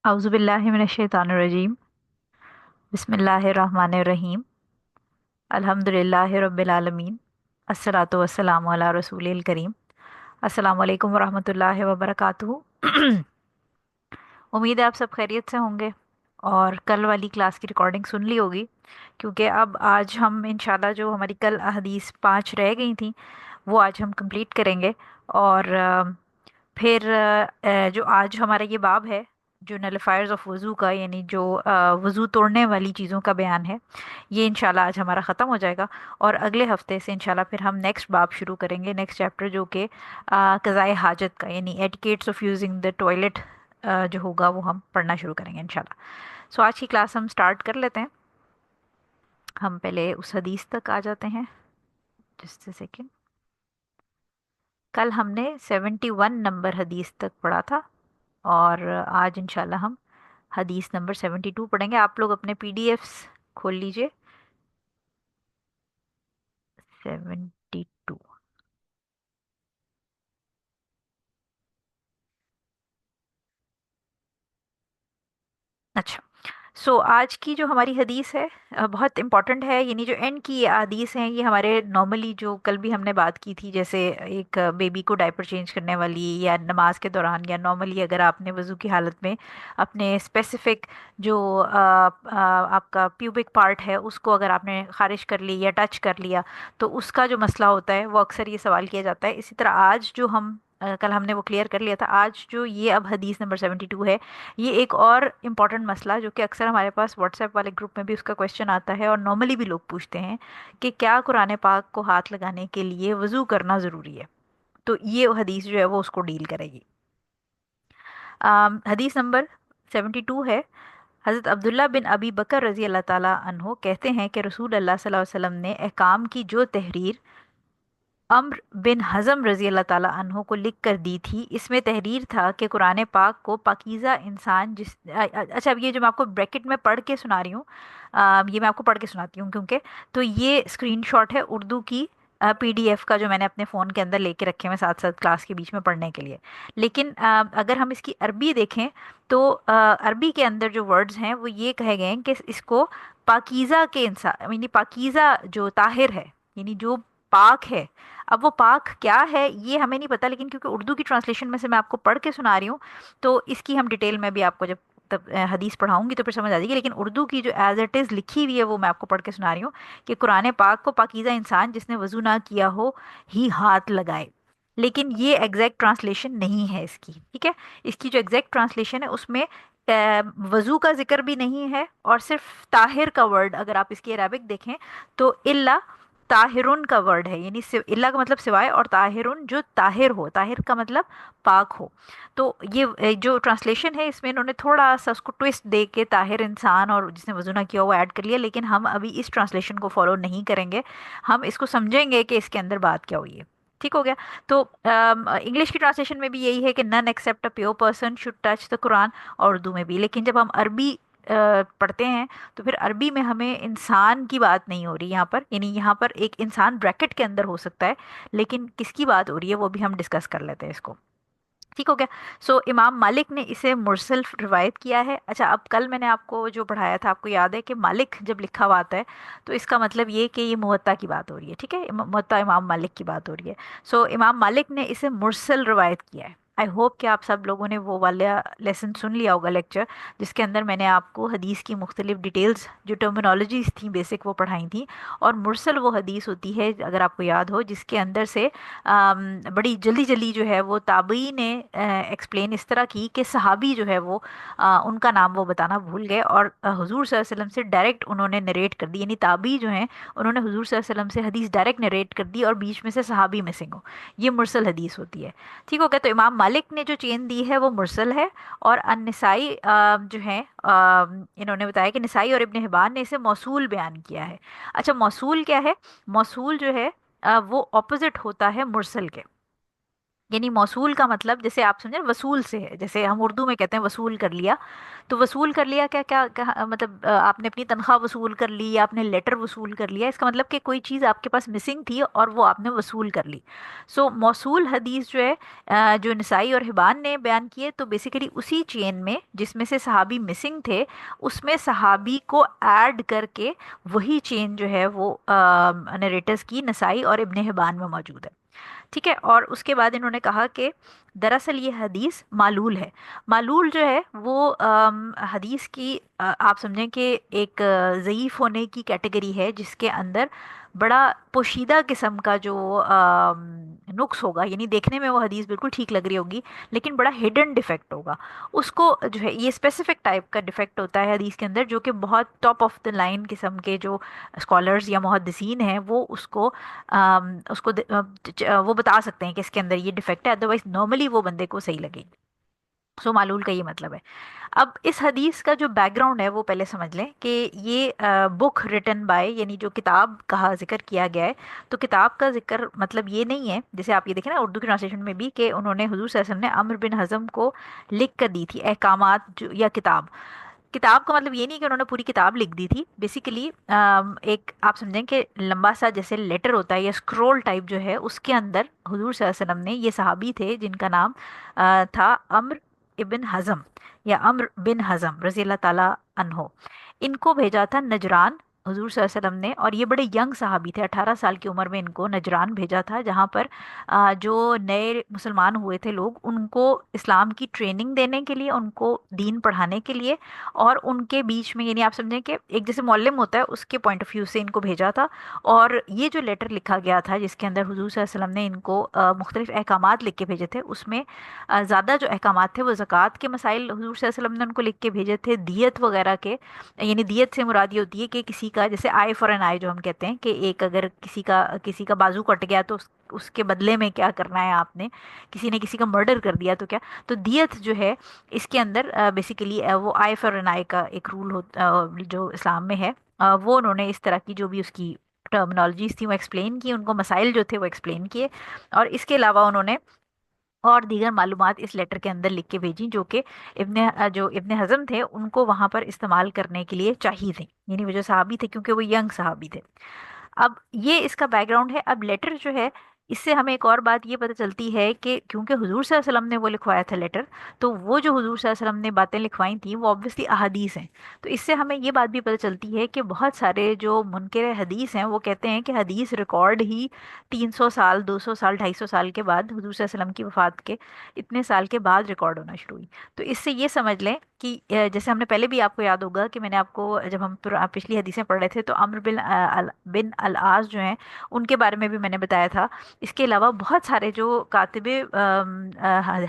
औज़ुबिल्लाहि मिनश्शैतानिर्रजीम। बिस्मिल्लाहिर्रहमानिर्रहीम। अल्हम्दुलिल्लाहि रब्बिल आलमीन। अस्सलातु वस्सलामु अला रसूलिल करीम। अस्सलामु अलैकुम वरहमतुल्लाहि वबरकातुहू। उम्मीद है आप सब खैरियत से होंगे और कल वाली क्लास की रिकॉर्डिंग सुन ली होगी, क्योंकि अब आज हम इंशाल्लाह जो हमारी कल अहदीस 5 रह गई थी वो आज हम कंप्लीट करेंगे। और फिर जो आज हमारा ये बाब है जो नलिफायर्स ऑफ वज़ू का, यानी जो वज़ू तोड़ने वाली चीज़ों का बयान है, ये इंशाल्लाह आज हमारा ख़त्म हो जाएगा। और अगले हफ्ते से इंशाल्लाह फिर हम नेक्स्ट बाब शुरू करेंगे, नेक्स्ट चैप्टर, जो कि क़ज़ाए हाजत का, यानी etiquettes of using the toilet जो होगा वो हम पढ़ना शुरू करेंगे इंशाल्लाह। सो आज की क्लास हम स्टार्ट कर लेते हैं। हम पहले उस हदीस तक आ जाते हैं। Just second. कल हमने 71 नंबर हदीस तक पढ़ा था और आज इंशाल्लाह हम हदीस नंबर 72 पढ़ेंगे। आप लोग अपने पीडीएफ्स खोल लीजिए। 72। अच्छा। आज की जो हमारी हदीस है बहुत इम्पॉर्टेंट है। यानी जो एंड की ये हदीस हैं, ये हमारे नॉर्मली जो कल भी हमने बात की थी, जैसे एक बेबी को डायपर चेंज करने वाली, या नमाज के दौरान, या नॉर्मली अगर आपने वज़ू की हालत में अपने स्पेसिफिक जो आपका प्यूबिक पार्ट है उसको अगर आपने खारिज कर ली या टच कर लिया, तो उसका जो मसला होता है वो अक्सर ये सवाल किया जाता है। इसी तरह आज जो हम कल हमने वो क्लियर कर लिया था। आज जो ये अब हदीस नंबर 72 है, ये एक और इम्पॉर्टेंट मसला जो कि अक्सर हमारे पास व्हाट्सएप वाले ग्रुप में भी उसका क्वेश्चन आता है और नॉर्मली भी लोग पूछते हैं कि क्या कुरान पाक को हाथ लगाने के लिए वज़ू करना ज़रूरी है। तो ये हदीस जो है वो उसको डील करेगी। हदीस नंबर 72 है। हज़रत अब्दुल्ला बिन अबी बकर रज़ी अल्लाह ताला अन्हो कहते हैं कि रसूल अल्लाह सल्लल्लाहु अलैहि वसल्लम ने अहकाम की जो तहरीर अम्र बिन हज़म रज़ी अल्लाह ताला अन्हो को लिख कर दी थी, इसमें तहरीर था कि कुरान पाक को पाकीज़ा इंसान अच्छा, अब ये जो मैं आपको ब्रैकेट में पढ़ के सुना रही हूँ, ये मैं आपको पढ़ के सुनाती हूँ, क्योंकि तो ये स्क्रीनशॉट है उर्दू की पीडीएफ का, जो मैंने अपने फ़ोन के अंदर लेके रखे हैं साथ साथ क्लास के बीच में पढ़ने के लिए। लेकिन अगर हम इसकी अरबी देखें तो अरबी के अंदर जो वर्ड्स हैं वो ये कहे गए हैं कि इसको पाकीज़ा के इंसान, यानी पाकीज़ा जो ताहिर है, यानी जो पाक है। अब वो पाक क्या है ये हमें नहीं पता, लेकिन क्योंकि उर्दू की ट्रांसलेशन में से मैं आपको पढ़ के सुना रही हूँ, तो इसकी हम डिटेल में भी आपको जब तब हदीस पढ़ाऊंगी तो फिर समझ आ जाएगी। लेकिन उर्दू की जो एज इट इज़ लिखी हुई है वो मैं आपको पढ़ के सुना रही हूँ कि कुरान पाक को पाकीज़ा इंसान जिसने वज़ू ना किया हो ही हाथ लगाए। लेकिन ये एग्जैक्ट ट्रांसलेशन नहीं है इसकी, ठीक है। इसकी जो एग्जैक्ट ट्रांसलेशन है उसमें वज़ू का जिक्र भी नहीं है, और सिर्फ ताहिर का वर्ड अगर आप इसकी अरबिक देखें तो इल्ला ताहिरुन का वर्ड है, यानी इल्ला का मतलब सिवाय, और ताहिरुन जो ताहिर हो, ताहिर का मतलब पाक हो। तो ये जो ट्रांसलेशन है इसमें इन्होंने थोड़ा सा उसको ट्विस्ट दे के ताहिर इंसान और जिसने वज़ू ना किया वो ऐड कर लिया, लेकिन हम अभी इस ट्रांसलेशन को फॉलो नहीं करेंगे। हम इसको समझेंगे कि इसके अंदर बात क्या हुई है। ठीक हो गया। तो इंग्लिश की ट्रांसलेशन में भी यही है कि none except a pure person should touch the Quran, और उर्दू में भी। लेकिन जब हम अरबी पढ़ते हैं तो फिर अरबी में हमें इंसान की बात नहीं हो रही यहाँ पर, यानी यहाँ पर एक इंसान ब्रैकेट के अंदर हो सकता है, लेकिन किसकी बात हो रही है वो भी हम डिस्कस कर लेते हैं इसको। ठीक हो गया। इमाम मालिक ने इसे मुरसल रिवायत किया है। अच्छा, अब कल मैंने आपको जो पढ़ाया था आपको याद है कि मालिक जब लिखा हुआ आता है तो इसका मतलब ये कि ये मुवत्ता की बात हो रही है, ठीक है, मुवत्ता इमाम मालिक की बात हो रही है। इमाम मालिक ने इसे मुरसल रिवायत किया है। आई होप कि आप सब लोगों ने वो वाला लेसन सुन लिया होगा, लेक्चर जिसके अंदर मैंने आपको हदीस की मुख्तलिफ डिटेल्स जो टर्मिनोलॉजीज थी बेसिक वो पढ़ाई थी। और मुरसल वो हदीस होती है, अगर आपको याद हो, जिसके अंदर से बड़ी जल्दी जल्दी जो है वो ताबई ने एक्सप्लेन इस तरह की कि सहाबी जो है वो उनका नाम वो बताना भूल गए और हुजूर सल्लल्लाहु अलैहि वसल्लम से डायरेक्ट उन्होंने नरेट कर दी, यानी ताबी जो हैं उन्होंने हुजूर सल्लल्लाहु अलैहि वसल्लम से हदीस डायरेक्ट नरेट कर दी और बीच में से सहाबी मिसिंग हो। ये मुरसल हदीस होती है। ठीक हो गया। तो इमाम मालिक ने जो चेन दी है वो मुरसल है। और अन्नसाई जो है इन्होंने बताया कि नसाई और इब्न हिब्बान ने इसे मौसूल बयान किया है। अच्छा, मौसूल क्या है? मौसूल जो है वो ऑपोजिट होता है मुरसल के। یعنی موصول کا مطلب جیسے آپ سمجھیں وصول سے ہے، جیسے ہم اردو میں کہتے ہیں وصول کر لیا، تو وصول کر لیا کیا کیا مطلب آپ نے اپنی تنخواہ وصول کر لی یا آپ نے لیٹر وصول کر لیا، اس کا مطلب کہ کوئی چیز آپ کے پاس مسنگ تھی اور وہ آپ نے وصول کر لی. سو موصول حدیث جو ہے جو نسائی اور حبان نے بیان کیے، تو بیسیکلی اسی چین میں جس میں سے صحابی مسنگ تھے، اس میں صحابی کو ایڈ کر کے وہی چین جو ہے وہ نریٹرز کی نسائی اور ابن حبان میں موجود ہے. ٹھیک ہے. اور اس کے بعد انہوں نے کہا کہ دراصل یہ حدیث معلول ہے. معلول جو ہے وہ حدیث کی آپ سمجھیں کہ ایک ضعیف ہونے کی کیٹیگری ہے، جس کے اندر بڑا پوشیدہ قسم کا جو نقص ہوگا، یعنی دیکھنے میں وہ حدیث بالکل ٹھیک لگ رہی ہوگی لیکن بڑا ہڈن ڈیفیکٹ ہوگا. اس کو جو ہے یہ اسپیسیفک ٹائپ کا ڈیفیکٹ ہوتا ہے حدیث کے اندر، جو کہ بہت ٹاپ آف دا لائن قسم کے جو اسکالرز یا محدثین ہیں وہ وہ بتا سکتے ہیں کہ اس کے اندر یہ ڈیفیکٹ ہے، ادروائز نارملی وہ بندے کو صحیح لگے گی. سو معلول کا یہ مطلب ہے. اب اس حدیث کا جو بیک گراؤنڈ ہے وہ پہلے سمجھ لیں کہ یہ بک ریٹن بائی، یعنی جو کتاب کا ذکر کیا گیا ہے، تو کتاب کا ذکر مطلب یہ نہیں ہے جیسے آپ یہ دیکھیں نا اردو کی ٹرانسلیشن میں بھی کہ انہوں نے حضور صلی اللہ علیہ وسلم نے عمرو بن حزم کو لکھ کر دی تھی احکامات یا کتاب. کتاب کا مطلب یہ نہیں کہ انہوں نے پوری کتاب لکھ دی تھی. بیسیکلی ایک آپ سمجھیں کہ لمبا سا جیسے لیٹر ہوتا ہے یا اسکرول ٹائپ جو ہے، اس کے اندر حضور صلی اللہ علیہ وسلم نے، یہ صحابی تھے جن کا نام تھا عمرو ابن حزم یا عمرو بن حزم رضی اللہ تعالیٰ عنہ، ان کو بھیجا تھا نجران حضور صلی اللہ علیہ وسلم نے. اور یہ بڑے ینگ صحابی تھے، 18 سال کی عمر میں ان کو نجران بھیجا تھا، جہاں پر جو نئے مسلمان ہوئے تھے لوگ، ان کو اسلام کی ٹریننگ دینے کے لیے، ان کو دین پڑھانے کے لیے، اور ان کے بیچ میں یعنی آپ سمجھیں کہ ایک جیسے معلم ہوتا ہے اس کے پوائنٹ آف ویو سے ان کو بھیجا تھا. اور یہ جو لیٹر لکھا گیا تھا جس کے اندر حضور صلی اللہ علیہ وسلم نے ان کو مختلف احکامات لکھ کے بھیجے تھے، اس میں زیادہ جو احکامات تھے وہ زکوٰۃ کے مسائل حضور صلی اللہ علیہ وسلم نے ان کو لکھ کے بھیجے تھے، دیت وغیرہ کے. یعنی دیت سے مراد یہ ہوتی ہے کہ کسی کا جیسے آئی فار این آئی جو ہم کہتے ہیں، کہ ایک اگر کسی کا بازو کٹ گیا تو اس کے بدلے میں کیا کرنا ہے آپ نے، کسی نے کسی کا مرڈر کر دیا تو کیا. تو دیت جو ہے اس کے اندر بیسیکلی وہ آئی فار این آئی کا ایک رول ہوتا جو اسلام میں ہے. وہ انہوں نے اس طرح کی جو بھی اس کی ٹرمنالوجیز تھیں وہ ایکسپلین کی، ان کو مسائل جو تھے وہ ایکسپلین کیے. اور اس کے علاوہ انہوں نے اور دیگر معلومات اس لیٹر کے اندر لکھ کے بھیجی، جو کہ جو ابن حزم تھے ان کو وہاں پر استعمال کرنے کے لیے چاہیے تھے، یعنی وہ جو صحابی تھے کیونکہ وہ ینگ صحابی تھے. اب یہ اس کا بیک گراؤنڈ ہے. اب لیٹر جو ہے اس سے ہمیں ایک اور بات یہ پتہ چلتی ہے کہ کیونکہ حضور صلی اللہ علیہ وسلم نے وہ لکھوایا تھا لیٹر، تو وہ جو حضور صلی اللہ علیہ وسلم نے باتیں لکھوائی تھیں وہ آبویسلی احادیث ہیں. تو اس سے ہمیں یہ بات بھی پتہ چلتی ہے کہ بہت سارے جو منکر حدیث ہیں وہ کہتے ہیں کہ حدیث ریکارڈ ہی 300 سال، 200 سال، 250 سال کے بعد، حضور صلی اللہ علیہ وسلم کی وفات کے اتنے سال کے بعد ریکارڈ ہونا شروع ہوئی. تو اس سے یہ سمجھ لیں کہ جیسے ہم نے پہلے بھی آپ کو یاد ہوگا کہ میں نے آپ کو جب ہم پچھلی حدیثیں پڑھ رہے تھے تو عمرو بن العاص جو ہیں ان کے بارے میں بھی میں نے بتایا تھا. اس کے علاوہ بہت سارے جو کاتب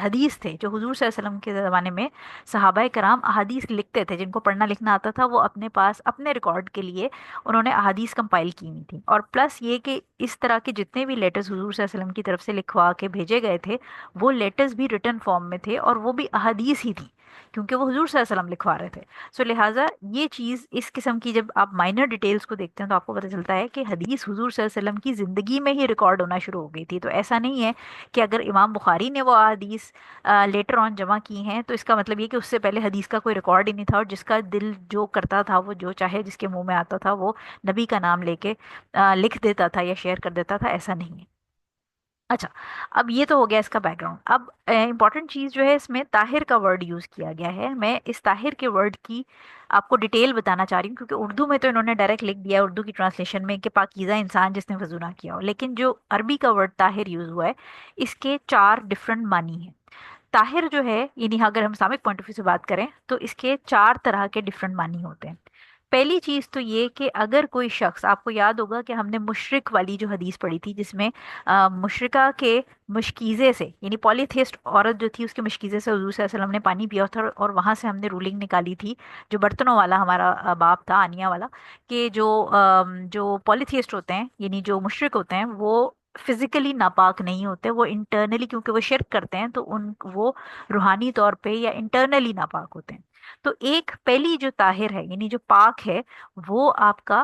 حدیث تھے جو حضور صلی اللہ علیہ وسلم کے زمانے میں صحابہ کرام احادیث لکھتے تھے، جن کو پڑھنا لکھنا آتا تھا، وہ اپنے پاس اپنے ریکارڈ کے لیے انہوں نے احادیث کمپائل کی ہوئی تھی. اور پلس یہ کہ اس طرح کے جتنے بھی لیٹرز حضور صلی اللہ علیہ وسلم کی طرف سے لکھوا کے بھیجے گئے تھے وہ لیٹرز بھی ریٹن فارم میں تھے اور وہ بھی احادیث ہی تھی، کیونکہ وہ حضور صلی اللہ علیہ وسلم لکھوا رہے تھے. سو لہٰذا یہ چیز اس قسم کی جب آپ مائنر ڈیٹیلز کو دیکھتے ہیں تو آپ کو پتہ چلتا ہے کہ حدیث حضور صلی اللہ علیہ وسلم کی زندگی میں ہی ریکارڈ ہونا شروع ہو گئی تھی. تو ایسا نہیں ہے کہ اگر امام بخاری نے وہ حدیث لیٹر آن جمع کی ہیں تو اس کا مطلب یہ کہ اس سے پہلے حدیث کا کوئی ریکارڈ ہی نہیں تھا، اور جس کا دل جو کرتا تھا وہ جو چاہے جس کے منہ میں آتا تھا وہ نبی کا نام لے کے لکھ دیتا تھا یا شیئر کر دیتا تھا. ایسا نہیں ہے. اچھا، اب یہ تو ہو گیا اس کا بیک گراؤنڈ. اب امپورٹنٹ چیز جو ہے اس میں طاہر کا ورڈ یوز کیا گیا ہے. میں اس طاہر کے ورڈ کی آپ کو ڈیٹیل بتانا چاہ رہی ہوں، کیونکہ اردو میں تو انہوں نے ڈائریکٹ لکھ دیا اردو کی ٹرانسلیشن میں کہ پاکیزہ انسان جس نے وضو نہ کیا ہو، لیکن جو عربی کا ورڈ طاہر یوز ہوا ہے اس کے 4 ڈفرنٹ معنی ہیں. طاہر جو ہے یعنی اگر ہم اسلامک پوائنٹ آف ویو سے بات کریں تو اس کے 4 طرح کے ڈفرنٹ معنی ہوتے ہیں. پہلی چیز تو یہ کہ اگر کوئی شخص، آپ کو یاد ہوگا کہ ہم نے مشرک والی جو حدیث پڑھی تھی جس میں مشرکہ کے مشکیزے سے، یعنی پالیتھیسٹ عورت جو تھی اس کے مشکیزے سے حضور صلی اللہ علیہ وسلم نے پانی پیا تھا، اور وہاں سے ہم نے رولنگ نکالی تھی جو برتنوں والا ہمارا باب تھا آنیا والا، کہ جو پالیتھیسٹ ہوتے ہیں یعنی جو مشرک ہوتے ہیں وہ فزیکلی ناپاک نہیں ہوتے، وہ انٹرنلی کیونکہ وہ شرک کرتے ہیں تو وہ روحانی طور پہ یا انٹرنلی ناپاک ہوتے ہیں. تو ایک پہلی جو طاہر ہے یعنی جو پاک ہے وہ آپ کا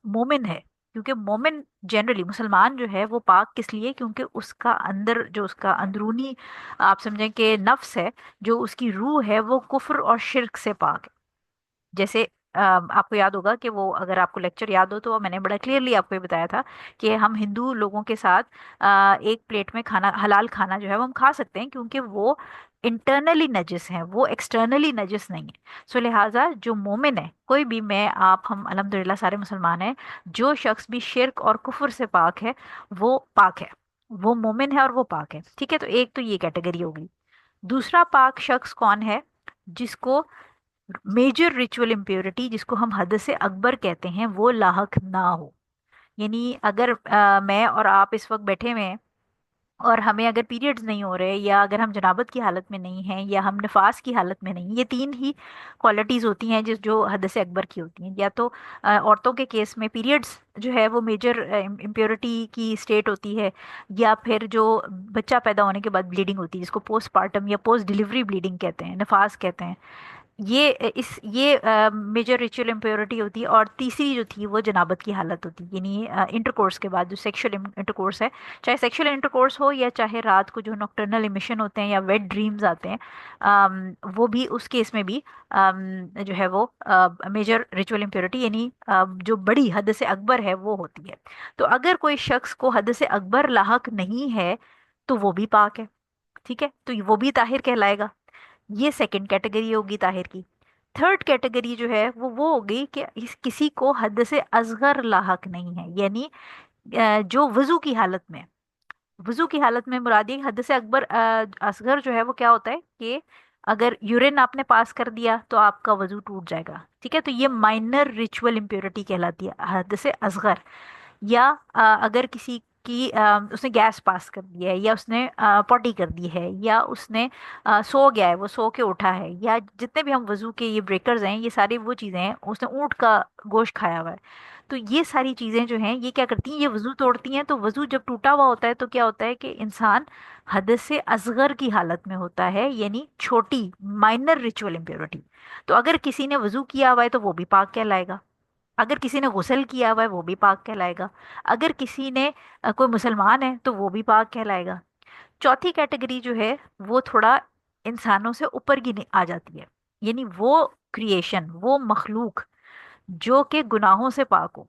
مومن ہے، کیونکہ مومن جنرلی مسلمان جو ہے وہ پاک کس لیے؟ کیونکہ اس کا اندر جو اس کا اندرونی آپ سمجھیں کہ نفس ہے، جو اس کی روح ہے، وہ کفر اور شرک سے پاک ہے. جیسے آپ کو یاد ہوگا کہ وہ، اگر آپ کو لیکچر یاد ہو تو میں نے بڑا کلیئرلی آپ کو یہ بتایا تھا کہ ہم ہندو لوگوں کے ساتھ ایک پلیٹ میں کھانا، حلال کھانا جو ہے وہ ہم کھا سکتے ہیں، کیونکہ وہ انٹرنلی نجس ہیں، وہ ایکسٹرنلی نجس نہیں ہے. سو لہٰذا جو مومن ہے، کوئی بھی، میں آپ ہم الحمدللہ سارے مسلمان ہیں، جو شخص بھی شرک اور کفر سے پاک ہے وہ پاک ہے، وہ مومن ہے اور وہ پاک ہے. ٹھیک ہے، تو ایک تو یہ کیٹیگری ہوگی. دوسرا پاک شخص کون ہے؟ جس کو میجر ریچول امپیورٹی، جس کو ہم حدث اکبر کہتے ہیں، وہ لاحق نہ ہو. یعنی اگر میں اور آپ اس وقت بیٹھے ہوئے ہیں اور ہمیں اگر پیریڈز نہیں ہو رہے، یا اگر ہم جنابت کی حالت میں نہیں ہیں، یا ہم نفاس کی حالت میں نہیں، یہ تین ہی کوالٹیز ہوتی ہیں جو حدث اکبر کی ہوتی ہیں. یا تو عورتوں کے کیس میں پیریڈز جو ہے وہ میجر امپیورٹی کی اسٹیٹ ہوتی ہے، یا پھر جو بچہ پیدا ہونے کے بعد بلیڈنگ ہوتی ہے، جس کو پوسٹ پارٹم یا پوسٹ ڈلیوری بلیڈنگ کہتے ہیں، نفاس کہتے ہیں. یہ میجر ریچول امپیورٹی ہوتی ہے. اور تیسری جو تھی وہ جنابت کی حالت ہوتی ہے، یعنی انٹر کورس کے بعد جو سیکشل انٹر کورس ہے، چاہے سیکشل انٹر کورس ہو یا چاہے رات کو جو نوکٹرنل امیشن ہوتے ہیں یا ویٹ ڈریمز آتے ہیں، وہ بھی اس کیس میں بھی جو ہے وہ میجر ریچول امپیورٹی، یعنی جو بڑی حد سے اکبر ہے وہ ہوتی ہے. تو اگر کوئی شخص کو حد سے اکبر لاحق نہیں ہے تو وہ بھی پاک ہے. ٹھیک ہے، تو وہ بھی طاہر کہلائے گا. یہ سیکنڈ کیٹیگری ہوگی طاہر کی. تھرڈ کیٹیگری جو ہے وہ ہوگی کہ کسی کو حد سے اصغر لاحق نہیں ہے، یعنی جو وضو کی حالت میں، وضو کی حالت میں مراد یہ حد سے اکبر اصغر جو ہے وہ کیا ہوتا ہے کہ اگر یورین آپ نے پاس کر دیا تو آپ کا وضو ٹوٹ جائے گا. ٹھیک ہے، تو یہ مائنر ریچول امپیورٹی کہلاتی ہے، حد سے اصغر. یا اگر کسی کی اس نے گیس پاس کر دی ہے، یا اس نے پوٹی کر دی ہے، یا اس نے سو گیا ہے، وہ سو کے اٹھا ہے، یا جتنے بھی ہم وضو کے یہ بریکرز ہیں، یہ ساری وہ چیزیں ہیں، اس نے اونٹ کا گوشت کھایا ہوا ہے. تو یہ ساری چیزیں جو ہیں یہ کیا کرتی ہیں؟ یہ وضو توڑتی ہیں. تو وضو جب ٹوٹا ہوا ہوتا ہے تو کیا ہوتا ہے کہ انسان حد سے اصغر کی حالت میں ہوتا ہے، یعنی چھوٹی مائنر ریچول امپیورٹی. تو اگر کسی نے وضو کیا ہوا ہے تو وہ بھی پاک کہلائے گا. اگر کسی نے غسل کیا ہوا ہے وہ بھی پاک کہلائے گا. اگر کسی نے کوئی مسلمان ہے تو وہ بھی پاک کہلائے گا. چوتھی کیٹیگری جو ہے وہ تھوڑا انسانوں سے اوپر کی آ جاتی ہے، یعنی وہ کریشن، وہ مخلوق جو کہ گناہوں سے پاک ہو،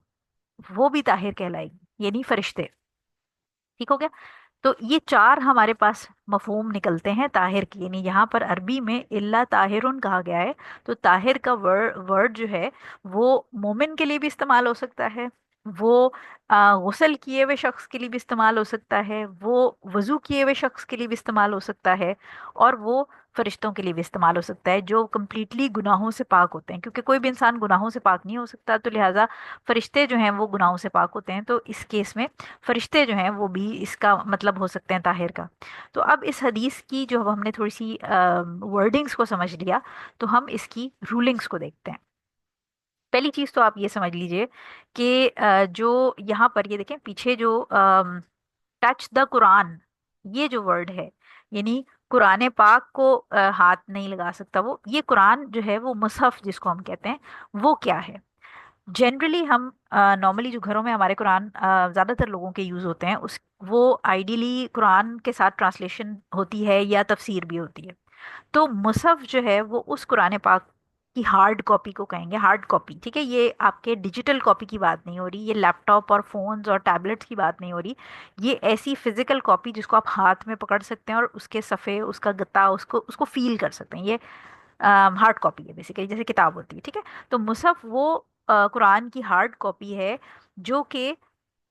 وہ بھی طاہر کہلائے گی، یعنی فرشتے. ٹھیک ہو گیا؟ تو یہ چار ہمارے پاس مفہوم نکلتے ہیں طاہر کی. یعنی یہاں پر عربی میں اللہ طاہرن کہا گیا ہے، تو طاہر کا ورڈ جو ہے وہ مومن کے لیے بھی استعمال ہو سکتا ہے، وہ غسل کیے ہوئے شخص کے لیے بھی استعمال ہو سکتا ہے، وہ وضو کیے ہوئے شخص کے لیے بھی استعمال ہو سکتا ہے، اور وہ فرشتوں کے لیے بھی استعمال ہو سکتا ہے جو کمپلیٹلی گناہوں سے پاک ہوتے ہیں. کیونکہ کوئی بھی انسان گناہوں سے پاک نہیں ہو سکتا، تو لہٰذا فرشتے جو ہیں وہ گناہوں سے پاک ہوتے ہیں. تو اس کیس میں فرشتے جو ہیں وہ بھی اس کا مطلب ہو سکتے ہیں طاہر کا. تو اب اس حدیث کی جو اب ہم نے تھوڑی سی ورڈنگس کو سمجھ لیا، تو ہم اس کی رولنگس کو دیکھتے ہیں. پہلی چیز تو آپ یہ سمجھ لیجئے کہ جو یہاں پر یہ دیکھیں پیچھے جو ٹچ دا قرآن، یہ جو ورڈ ہے، یعنی قرآن پاک کو ہاتھ نہیں لگا سکتا. وہ یہ قرآن جو ہے وہ مصحف جس کو ہم کہتے ہیں وہ کیا ہے؟ جنرلی ہم نارملی جو گھروں میں ہمارے قرآن زیادہ تر لوگوں کے یوز ہوتے ہیں، وہ آئیڈیلی قرآن کے ساتھ ٹرانسلیشن ہوتی ہے یا تفسیر بھی ہوتی ہے. تو مصحف جو ہے وہ اس قرآن پاک کی ہارڈ کاپی کو کہیں گے. ہارڈ کاپی، ٹھیک ہے، یہ آپ کے ڈیجیٹل کاپی کی بات نہیں ہو رہی، یہ لیپ ٹاپ اور فونز اور ٹیبلٹس کی بات نہیں ہو رہی. یہ ایسی فزیکل کاپی جس کو آپ ہاتھ میں پکڑ سکتے ہیں اور اس کے صفحے، اس کا گتا، اس کو فیل کر سکتے ہیں. یہ ہارڈ کاپی ہے بیسیکلی، جیسے کتاب ہوتی ہے. ٹھیک ہے، تو مصحف وہ قرآن کی ہارڈ کاپی ہے جو کہ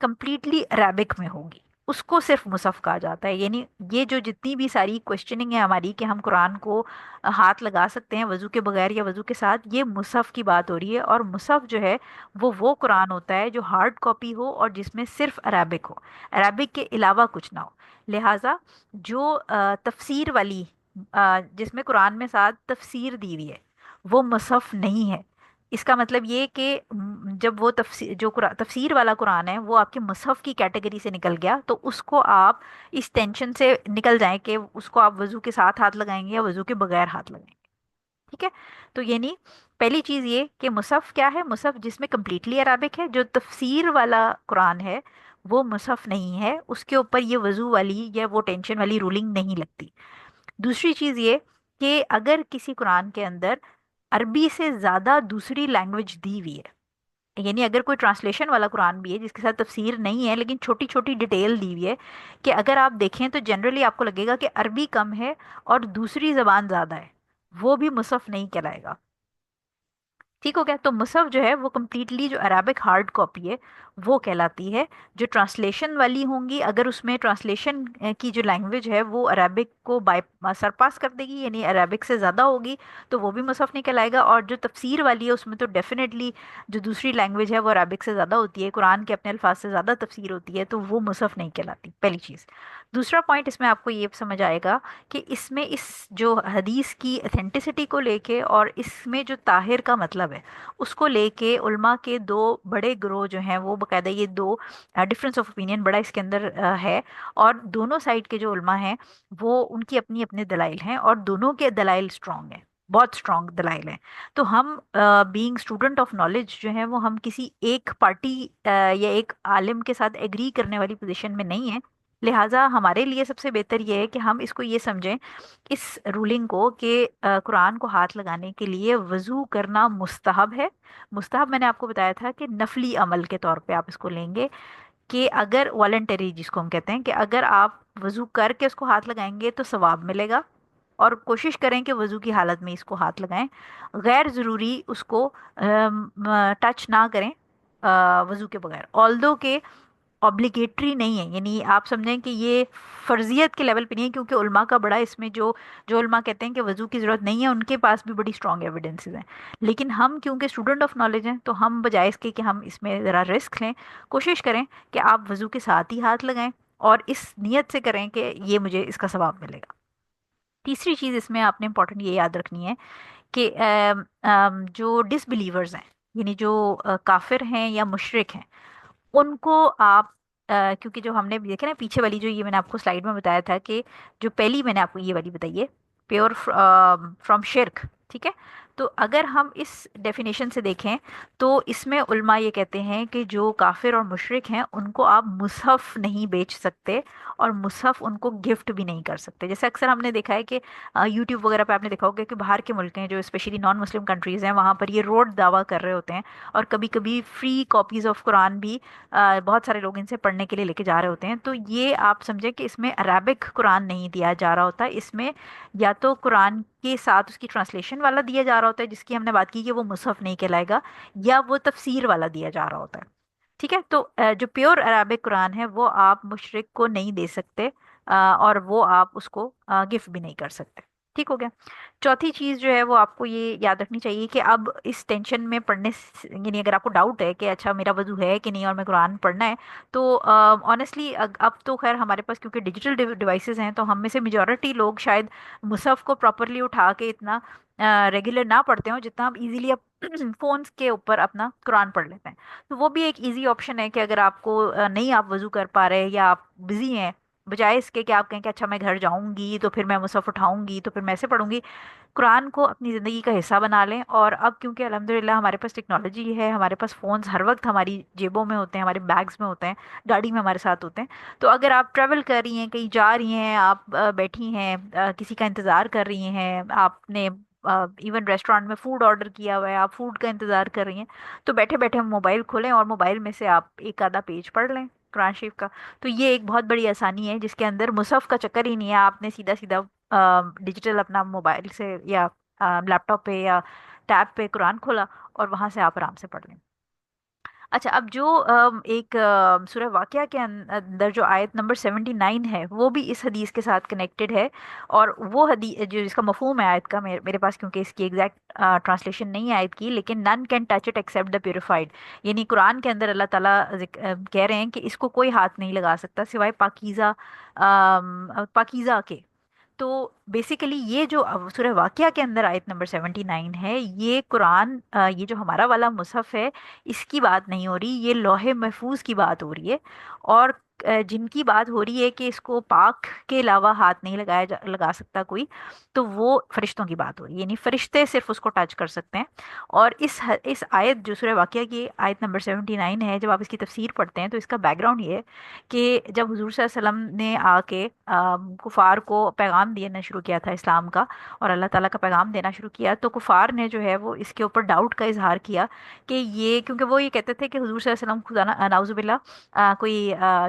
کمپلیٹلی عربک میں ہوگی، اس کو صرف مصحف کہا جاتا ہے. یعنی یہ جو جتنی بھی ساری کوشچننگ ہے ہماری کہ ہم قرآن کو ہاتھ لگا سکتے ہیں وضو کے بغیر یا وضو کے ساتھ، یہ مصحف کی بات ہو رہی ہے. اور مصحف جو ہے وہ قرآن ہوتا ہے جو ہارڈ کاپی ہو اور جس میں صرف عربک ہو، عربک کے علاوہ کچھ نہ ہو. لہٰذا جو تفسیر والی جس میں قرآن میں ساتھ تفسیر دی ہوئی ہے وہ مصحف نہیں ہے. اس کا مطلب یہ کہ جب وہ تفسیر جو تفسیر والا قرآن ہے وہ آپ کے مصحف کی کیٹیگری سے نکل گیا، تو اس کو آپ اس ٹینشن سے نکل جائیں کہ اس کو آپ وضو کے ساتھ ہاتھ لگائیں گے یا وضو کے بغیر ہاتھ لگائیں گے. ٹھیک ہے، تو یعنی پہلی چیز یہ کہ مصحف کیا ہے، مصحف جس میں کمپلیٹلی عربک ہے، جو تفسیر والا قرآن ہے وہ مصحف نہیں ہے، اس کے اوپر یہ وضو والی یا وہ ٹینشن والی رولنگ نہیں لگتی۔ دوسری چیز یہ کہ اگر کسی قرآن کے اندر عربی سے زیادہ دوسری لینگویج دی ہوئی ہے، یعنی اگر کوئی ٹرانسلیشن والا قرآن بھی ہے جس کے ساتھ تفسیر نہیں ہے لیکن چھوٹی چھوٹی ڈیٹیل دی ہوئی ہے، کہ اگر آپ دیکھیں تو جنرلی آپ کو لگے گا کہ عربی کم ہے اور دوسری زبان زیادہ ہے، وہ بھی مصحف نہیں کہلائے گا۔ ٹھیک ہو گیا؟ تو مصحف جو ہے وہ کمپلیٹلی جو عربک ہارڈ کاپی ہے وہ کہلاتی ہے۔ جو ٹرانسلیشن والی ہوں گی، اگر اس میں ٹرانسلیشن کی جو لینگویج ہے وہ عربک کو بائی سرپاس کر دے گی، یعنی عربک سے زیادہ ہوگی، تو وہ بھی مصحف نہیں کہلائے گا۔ اور جو تفسیر والی ہے اس میں تو ڈیفینیٹلی جو دوسری لینگویج ہے وہ عربک سے زیادہ ہوتی ہے، قرآن کے اپنے الفاظ سے زیادہ تفسیر ہوتی ہے، تو وہ مصحف نہیں کہلاتی، پہلی چیز۔ دوسرا پوائنٹ اس میں آپ کو یہ سمجھ آئے گا کہ اس میں اس جو حدیث کی اتھینٹسٹی کو لے کے اور اس میں جو طاہر کا مطلب ہے اس کو لے کے علماء کے دو بڑے گروہ جو ہیں وہ باقاعدہ یہ دو ڈفرینس آف اوپینین بڑا اس کے اندر ہے، اور دونوں سائڈ کے جو علماء ہیں وہ ان کی اپنی اپنے دلائل ہیں، اور دونوں کے دلائل سٹرونگ ہیں، بہت سٹرونگ دلائل ہیں۔ تو ہم بینگ اسٹوڈنٹ آف نالج جو ہے وہ ہم کسی ایک پارٹی یا ایک عالم کے ساتھ ایگری کرنے والی پوزیشن میں نہیں ہیں، لہٰذا ہمارے لیے سب سے بہتر یہ ہے کہ ہم اس کو یہ سمجھیں، اس رولنگ کو، کہ قرآن کو ہاتھ لگانے کے لیے وضو کرنا مستحب ہے۔ مستحب میں نے آپ کو بتایا تھا کہ نفلی عمل کے طور پہ آپ اس کو لیں گے، کہ اگر والنٹری جس کو ہم کہتے ہیں، کہ اگر آپ وضو کر کے اس کو ہاتھ لگائیں گے تو ثواب ملے گا، اور کوشش کریں کہ وضو کی حالت میں اس کو ہاتھ لگائیں، غیر ضروری اس کو ٹچ نہ کریں وضو کے بغیر، آلدو کہ obligatory نہیں ہے، یعنی آپ سمجھیں کہ یہ فرضیت کے لیول پہ نہیں ہے، کیونکہ علماء کا بڑا اس میں جو علماء کہتے ہیں کہ وضو کی ضرورت نہیں ہے ان کے پاس بھی بڑی اسٹرانگ ایویڈنسز ہیں، لیکن ہم کیونکہ اسٹوڈنٹ آف نالج ہیں تو ہم بجائے اس کے کہ ہم اس میں ذرا رسک لیں، کوشش کریں کہ آپ وضو کے ساتھ ہی ہاتھ لگائیں اور اس نیت سے کریں کہ یہ مجھے اس کا ثواب ملے گا۔ تیسری چیز اس میں آپ نے امپورٹنٹ یہ یاد رکھنی ہے کہ جو ڈس بلیورز ہیں، یعنی جو کافر ہیں یا مشرک ہیں، ان کو آپ کیونکہ جو ہم نے دیکھا نا پیچھے والی جو یہ میں نے آپ کو سلائیڈ میں بتایا تھا کہ جو پہلی میں نے آپ کو یہ والی بتائی ہے پیور فرام شرک، ٹھیک ہے؟ تو اگر ہم اس ڈیفینیشن سے دیکھیں تو اس میں علماء یہ کہتے ہیں کہ جو کافر اور مشرک ہیں ان کو آپ مصحف نہیں بیچ سکتے، اور مصحف ان کو گفٹ بھی نہیں کر سکتے۔ جیسے اکثر ہم نے دیکھا ہے کہ یوٹیوب وغیرہ پہ آپ نے دیکھا ہوگا کہ باہر کے ملک ہیں جو اسپیشلی نان مسلم کنٹریز ہیں، وہاں پر یہ روڈ دعویٰ کر رہے ہوتے ہیں، اور کبھی کبھی فری کاپیز آف قرآن بھی بہت سارے لوگ ان سے پڑھنے کے لیے لے کے جا رہے ہوتے ہیں۔ تو یہ آپ سمجھیں کہ اس میں عربک قرآن نہیں دیا جا رہا ہوتا، اس میں یا تو قرآن کے ساتھ اس کی ٹرانسلیشن والا دیا جا رہا ہوتا ہے جس کی ہم نے بات کی کہ وہ مصحف نہیں کہلائے گا، یا وہ تفسیر والا دیا جا رہا ہوتا ہے۔ ٹھیک ہے؟ تو جو پیور عربک قرآن ہے وہ آپ مشرک کو نہیں دے سکتے، اور وہ آپ اس کو گفٹ بھی نہیں کر سکتے۔ ٹھیک ہو گیا؟ چوتھی چیز جو ہے وہ آپ کو یہ یاد رکھنی چاہیے کہ اب اس ٹینشن میں پڑھنے یعنی اگر آپ کو ڈاؤٹ ہے کہ اچھا میرا وضو ہے کہ نہیں اور میں قرآن پڑھنا ہے، تو آنیسٹلی اب تو خیر ہمارے پاس کیونکہ ڈیجیٹل ڈیوائسز ہیں تو ہم میں سے میجورٹی لوگ شاید مصحف کو پراپرلی اٹھا کے اتنا ریگولر نہ پڑھتے ہوں جتنا ہم ایزیلی اب فونس کے اوپر اپنا قرآن پڑھ لیتے ہیں۔ تو وہ بھی ایک ایزی آپشن ہے کہ اگر آپ کو نہیں آپ وضو کر پا رہے یا آپ بزی ہیں، بجائے اس کے کہ آپ کہیں کہ اچھا میں گھر جاؤں گی تو پھر میں مصحف اٹھاؤں گی تو پھر میں ایسے پڑھوں گی، قرآن کو اپنی زندگی کا حصہ بنا لیں۔ اور اب کیونکہ الحمدللہ ہمارے پاس ٹیکنالوجی ہے، ہمارے پاس فونز ہر وقت ہماری جیبوں میں ہوتے ہیں، ہمارے بیگز میں ہوتے ہیں، گاڑی میں ہمارے ساتھ ہوتے ہیں، تو اگر آپ ٹریول کر رہی ہیں، کہیں جا رہی ہیں، آپ بیٹھی ہیں، کسی کا انتظار کر رہی ہیں، آپ نے ایون ریسٹورینٹ میں فوڈ آرڈر کیا ہوا ہے، آپ فوڈ کا انتظار کر رہی ہیں، تو بیٹھے بیٹھے ہم موبائل کھولیں اور موبائل میں سے آپ ایک آدھا پیج پڑھ لیں قرآن شریف کا۔ تو یہ ایک بہت بڑی آسانی ہے جس کے اندر مصحف کا چکر ہی نہیں ہے، آپ نے سیدھا سیدھا ڈیجیٹل اپنا موبائل سے یا لیپ ٹاپ پہ یا ٹیب پہ قرآن کھولا اور وہاں سے آپ آرام سے پڑھ لیں۔ اچھا، اب جو ایک سورہ واقعہ کے اندر جو آیت نمبر 79 ہے وہ بھی اس حدیث کے ساتھ کنیکٹڈ ہے، اور وہ حدیث جو اس کا مفہوم ہے آیت کا، میرے پاس کیونکہ اس کی ایگزیکٹ ٹرانسلیشن نہیں ہے آیت کی، لیکن نن can touch it accept the purified, یعنی قرآن کے اندر اللہ تعالیٰ کہہ رہے ہیں کہ اس کو کوئی ہاتھ نہیں لگا سکتا سوائے پاکیزہ پاکیزہ کے۔ تو بیسیکلی یہ جو سورہ واقعہ کے اندر آیت نمبر 79 ہے، یہ قرآن یہ جو ہمارا والا مصحف ہے اس کی بات نہیں ہو رہی، یہ لوح محفوظ کی بات ہو رہی ہے، اور जिन की बात हो रही है कि इसको पाक के अलावा हाथ नहीं लगा सकता कोई, तो वो फरिश्तों की बात हो रही है, यानी फरिश्ते सिर्फ उसको टच कर सकते हैं। और इस आयत जो सूरह वाक़िया की आयत नंबर 79 है, जब आप इसकी तफसीर पढ़ते हैं तो इसका बैकग्राउंड ये है कि जब हुजूर सल्लल्लाहु अलैहि वसल्लम ने आके कुफार को पैगाम देना शुरू किया था इस्लाम का, और अल्लाह ताला का पैगाम देना शुरू किया, तो कुफार ने जो है वो इसके ऊपर डाउट का इजहार किया कि ये, क्योंकि वो ये कहते थे कि हुजूर सल्लल्लाहु अलैहि वसल्लम खुदा नाउजुबिल्ला कोई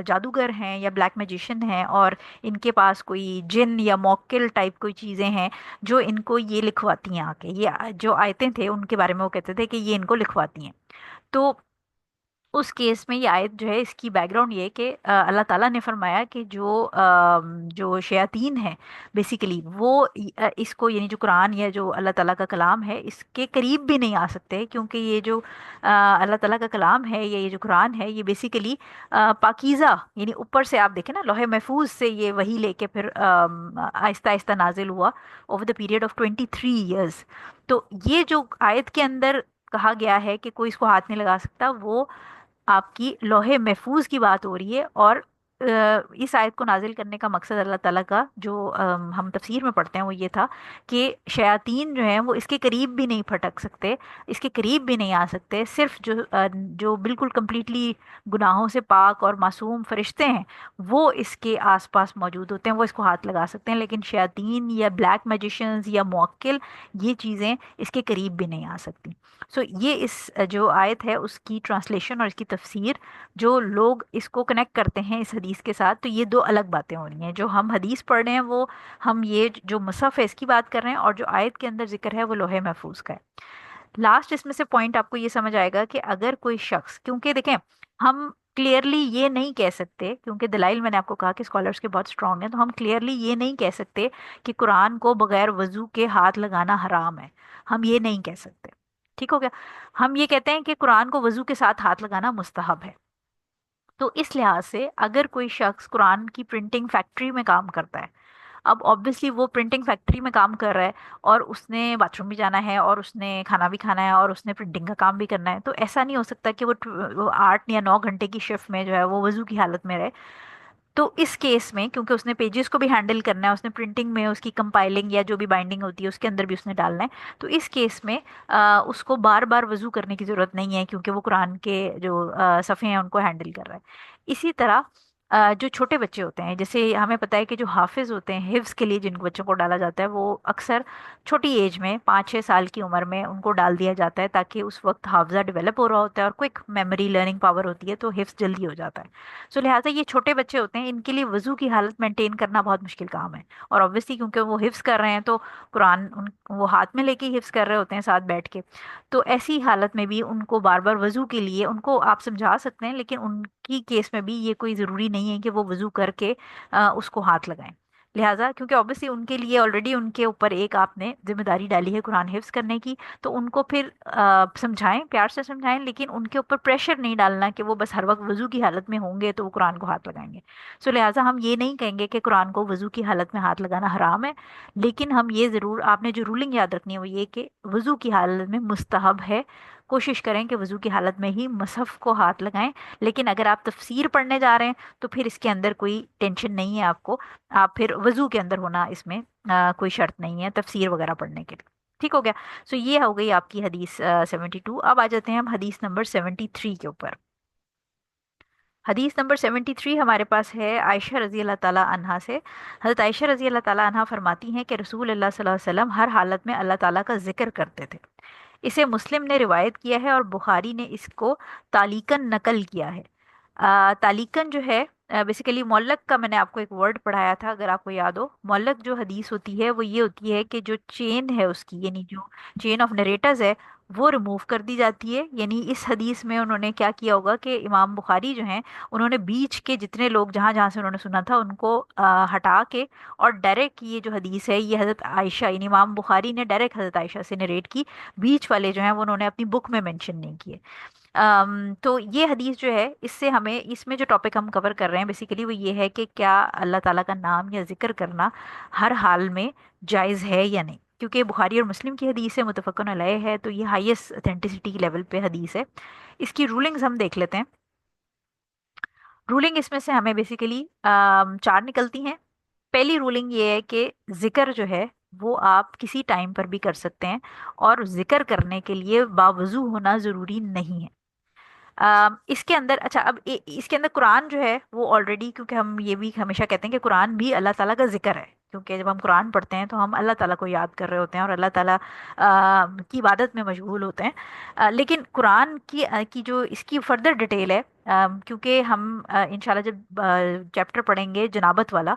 जादूगर हैं या ब्लैक मैजिशियन हैं, और इनके पास कोई जिन या मौक्किल टाइप कोई चीज़ें हैं जो इनको ये लिखवाती हैं आके, ये जो आयतें थे उनके बारे में वो कहते थे कि ये इनको लिखवाती हैं। तो उस केस में ये आयत जो है, इसकी बैकग्राउंड ये है कि अल्लाह ताला ने फरमाया कि जो शयातीन है बेसिकली वो इसको, यानी जो कुरान या जो अल्लाह ताला का कलाम है, इसके करीब भी नहीं आ सकते, क्योंकि ये जो अल्लाह ताला का कलाम है या ये जो कुरान है, ये बेसिकली पाकीज़ा, यानी ऊपर से आप देखें ना, लौहे महफूज से ये वही लेके फिर आहिस्ता आहिस्ता नाजिल हुआ over the period of 23 years. तो ये जो आयत के अंदर कहा गया है कि कोई इसको हाथ नहीं लगा सकता, वो आपकी लोहे महफूज की बात हो रही है। और इस आयत को नाजिल करने का मकसद अल्लाह ताला का, जो हम तफसीर में पढ़ते हैं, वो ये था कि शयातीन जो हैं वो इसके करीब भी नहीं फटक सकते, इसके करीब भी नहीं आ सकते। सिर्फ जो बिल्कुल कंप्लीटली गुनाहों से पाक और मासूम फरिश्ते हैं, वो इसके आसपास मौजूद होते हैं, वो इसको हाथ लगा सकते हैं। लेकिन शयातीन या ब्लैक मैजिशियंस या मुवक्किल, ये चीज़ें इसके करीब भी नहीं आ सकती। सो ये इस जो आयत है उसकी ट्रांसलेशन और इसकी तफसीर, जो लोग इसको कनेक्ट करते हैं इस हदीस के साथ, तो ये दो अलग बातें हो रही हैं। जो हम हदीस पढ़ रहे हैं वो, हम ये जो मुसहफ है इसकी बात कर रहे हैं, और जो आयत के अंदर जिक्र है वो लोहे महफूज का है। लास्ट इसमें से पॉइंट आपको ये समझ आएगा कि अगर कोई शख्स, क्योंकि देखें, हम क्लियरली ये नहीं कह सकते, क्योंकि दलाइल मैंने आपको कहा कि स्कॉलर्स के बहुत स्ट्रांग हैं, तो हम क्लियरली ये नहीं कह सकते कि कुरान को बगैर वजू के हाथ लगाना हराम है। हम ये नहीं कह सकते, ठीक हो गया। हम ये कहते हैं कि कुरान को वजू के साथ हाथ लगाना मुस्तहब है। तो इस लिहाज से अगर कोई शख्स कुरान की प्रिंटिंग फैक्ट्री में काम करता है, अब ऑब्वियसली वो प्रिंटिंग फैक्ट्री में काम कर रहा है, और उसने बाथरूम भी जाना है, और उसने खाना भी खाना है, और उसने प्रिंटिंग का काम भी करना है, तो ऐसा नहीं हो सकता कि वो 8 या 9 घंटे की शिफ्ट में जो है वो वजू की हालत में रहे। तो इस केस में, क्योंकि उसने पेजेस को भी हैंडल करना है, उसने प्रिंटिंग में उसकी कंपाइलिंग या जो भी बाइंडिंग होती है उसके अंदर भी उसने डालना है, तो इस केस में उसको बार बार वजू करने की ज़रूरत नहीं है, क्योंकि वो कुरान के जो सफ़े हैं उनको हैंडल कर रहा है। इसी तरह जो छोटे बच्चे होते हैं, जैसे हमें पता है कि जो हाफिज होते हैं, हिफ्स के लिए जिन बच्चों को डाला जाता है, वो अक्सर छोटी एज में 5-6 साल की उम्र में उनको डाल दिया जाता है, ताकि उस वक्त हाफजा डेवलप हो रहा होता है और क्विक मेमोरी लर्निंग पावर होती है, तो हिफ्स जल्दी हो जाता है। सो लिहाजा ये छोटे बच्चे होते हैं, इनके लिए वजू की हालत मेंटेन करना बहुत मुश्किल काम है। और ऑब्वियसली क्योंकि वो हिफ्स कर रहे हैं, तो कुरान वो हाथ में लेके हिफ्स कर रहे होते हैं साथ बैठ के, तो ऐसी हालत में भी उनको बार बार वजू के लिए उनको आप समझा सकते हैं, लेकिन उनकी केस में भी ये कोई ज़रूरी नहीं है कि वो वजू करके उसको हाथ लगाएं। लिहाजा क्योंकि ऑब्वियसली उनके लिए ऑलरेडी उनके ऊपर एक आपने जिम्मेदारी डाली है कुरान हिफ्स करने की, तो उनको फिर समझाएं, प्यार से समझाएं, लेकिन उनके ऊपर प्रेशर नहीं डालना कि वो बस हर वक्त वजू की हालत में होंगे तो वो कुरान को हाथ लगाएंगे। सो लिहाजा हम ये नहीं कहेंगे कि कुरान को वजू की हालत में हाथ लगाना हराम है, लेकिन हम ये ज़रूर, आपने जो रूलिंग याद रखनी है वो ये कि वजू की हालत में मुस्तहब है, कोशिश करें कि वजू की हालत में ही मसहफ को हाथ लगाएं। लेकिन अगर आप तफसीर पढ़ने जा रहे हैं तो फिर इसके अंदर कोई टेंशन नहीं है आपको, आप फिर वजू के अंदर होना इसमें कोई शर्त नहीं है तफसीर वगैरह पढ़ने के लिए। ठीक हो गया। सो ये हो गई आपकी हदीस 72। अब आ जाते हैं हम हदीस नंबर 73 के ऊपर। हदीस नंबर 73 हमारे पास है आयशा रजी अल्लाह ताला अन्हा से। हज़रत आयशा रजी अल्लाह ताला अन्हा फरमाती हैं कि रसूल अल्लाह सल्लल्लाहु अलैहि वसल्लम हर हालत में अल्लाह ताला का जिक्र करते थे। इसे मुस्लिम ने रिवायत किया है और बुखारी ने इसको तालीकन नकल किया है। तालीकन जो है, बेसिकली मौलक का मैंने आपको एक वर्ड पढ़ाया था, अगर आपको याद हो। मौलक जो हदीस होती है वो ये होती है कि जो चेन है उसकी, यानी जो चेन ऑफ नरेटर्स है, वो रिमूव कर दी जाती है। यानी इस हदीस में उन्होंने क्या किया होगा कि इमाम बुखारी जो हैं, उन्होंने बीच के जितने लोग जहाँ जहाँ से उन्होंने सुना था उनको हटा के, और डायरेक्ट ये जो हदीस है ये हज़रत आयशा, यानी इमाम बुखारी ने डायरेक्ट हज़रत आयशा से नरेट की। बीच वाले जो हैं वो उन्होंने अपनी बुक में मेंशन नहीं किए। तो ये हदीस जो है, इससे हमें, इसमें जो टॉपिक हम कवर कर रहे हैं बेसिकली वो ये है कि क्या अल्लाह ताला का नाम या जिक्र करना हर हाल में जायज़ है या नहीं। क्योंकि बुखारी और मुस्लिम की हदीस है, मुतफ़क़ुन अलैह है, तो ये हाईएस्ट ऑथेंटिसिटी लेवल पे हदीस है। इसकी रूलिंग्स हम देख लेते हैं। रूलिंग इसमें से हमें बेसिकली चार निकलती हैं। पहली रूलिंग ये है कि जिक्र जो है वो आप किसी टाइम पर भी कर सकते हैं, और जिक्र करने के लिए बावजू होना ज़रूरी नहीं है। इसके अंदर अच्छा, अब इसके अंदर कुरान जो है वो ऑलरेडी, क्योंकि हम ये भी हमेशा कहते हैं कि कुरान भी अल्लाह ताला का जिक्र है, क्योंकि जब हम कुरान पढ़ते हैं तो हम अल्लाह ताला को याद कर रहे होते हैं और अल्लाह ताला की इबादत में मशगूल होते हैं। लेकिन कुरान की जो इसकी फर्दर डिटेल है, क्योंकि हम इंशाल्लाह जब चैप्टर पढ़ेंगे जनाबत वाला,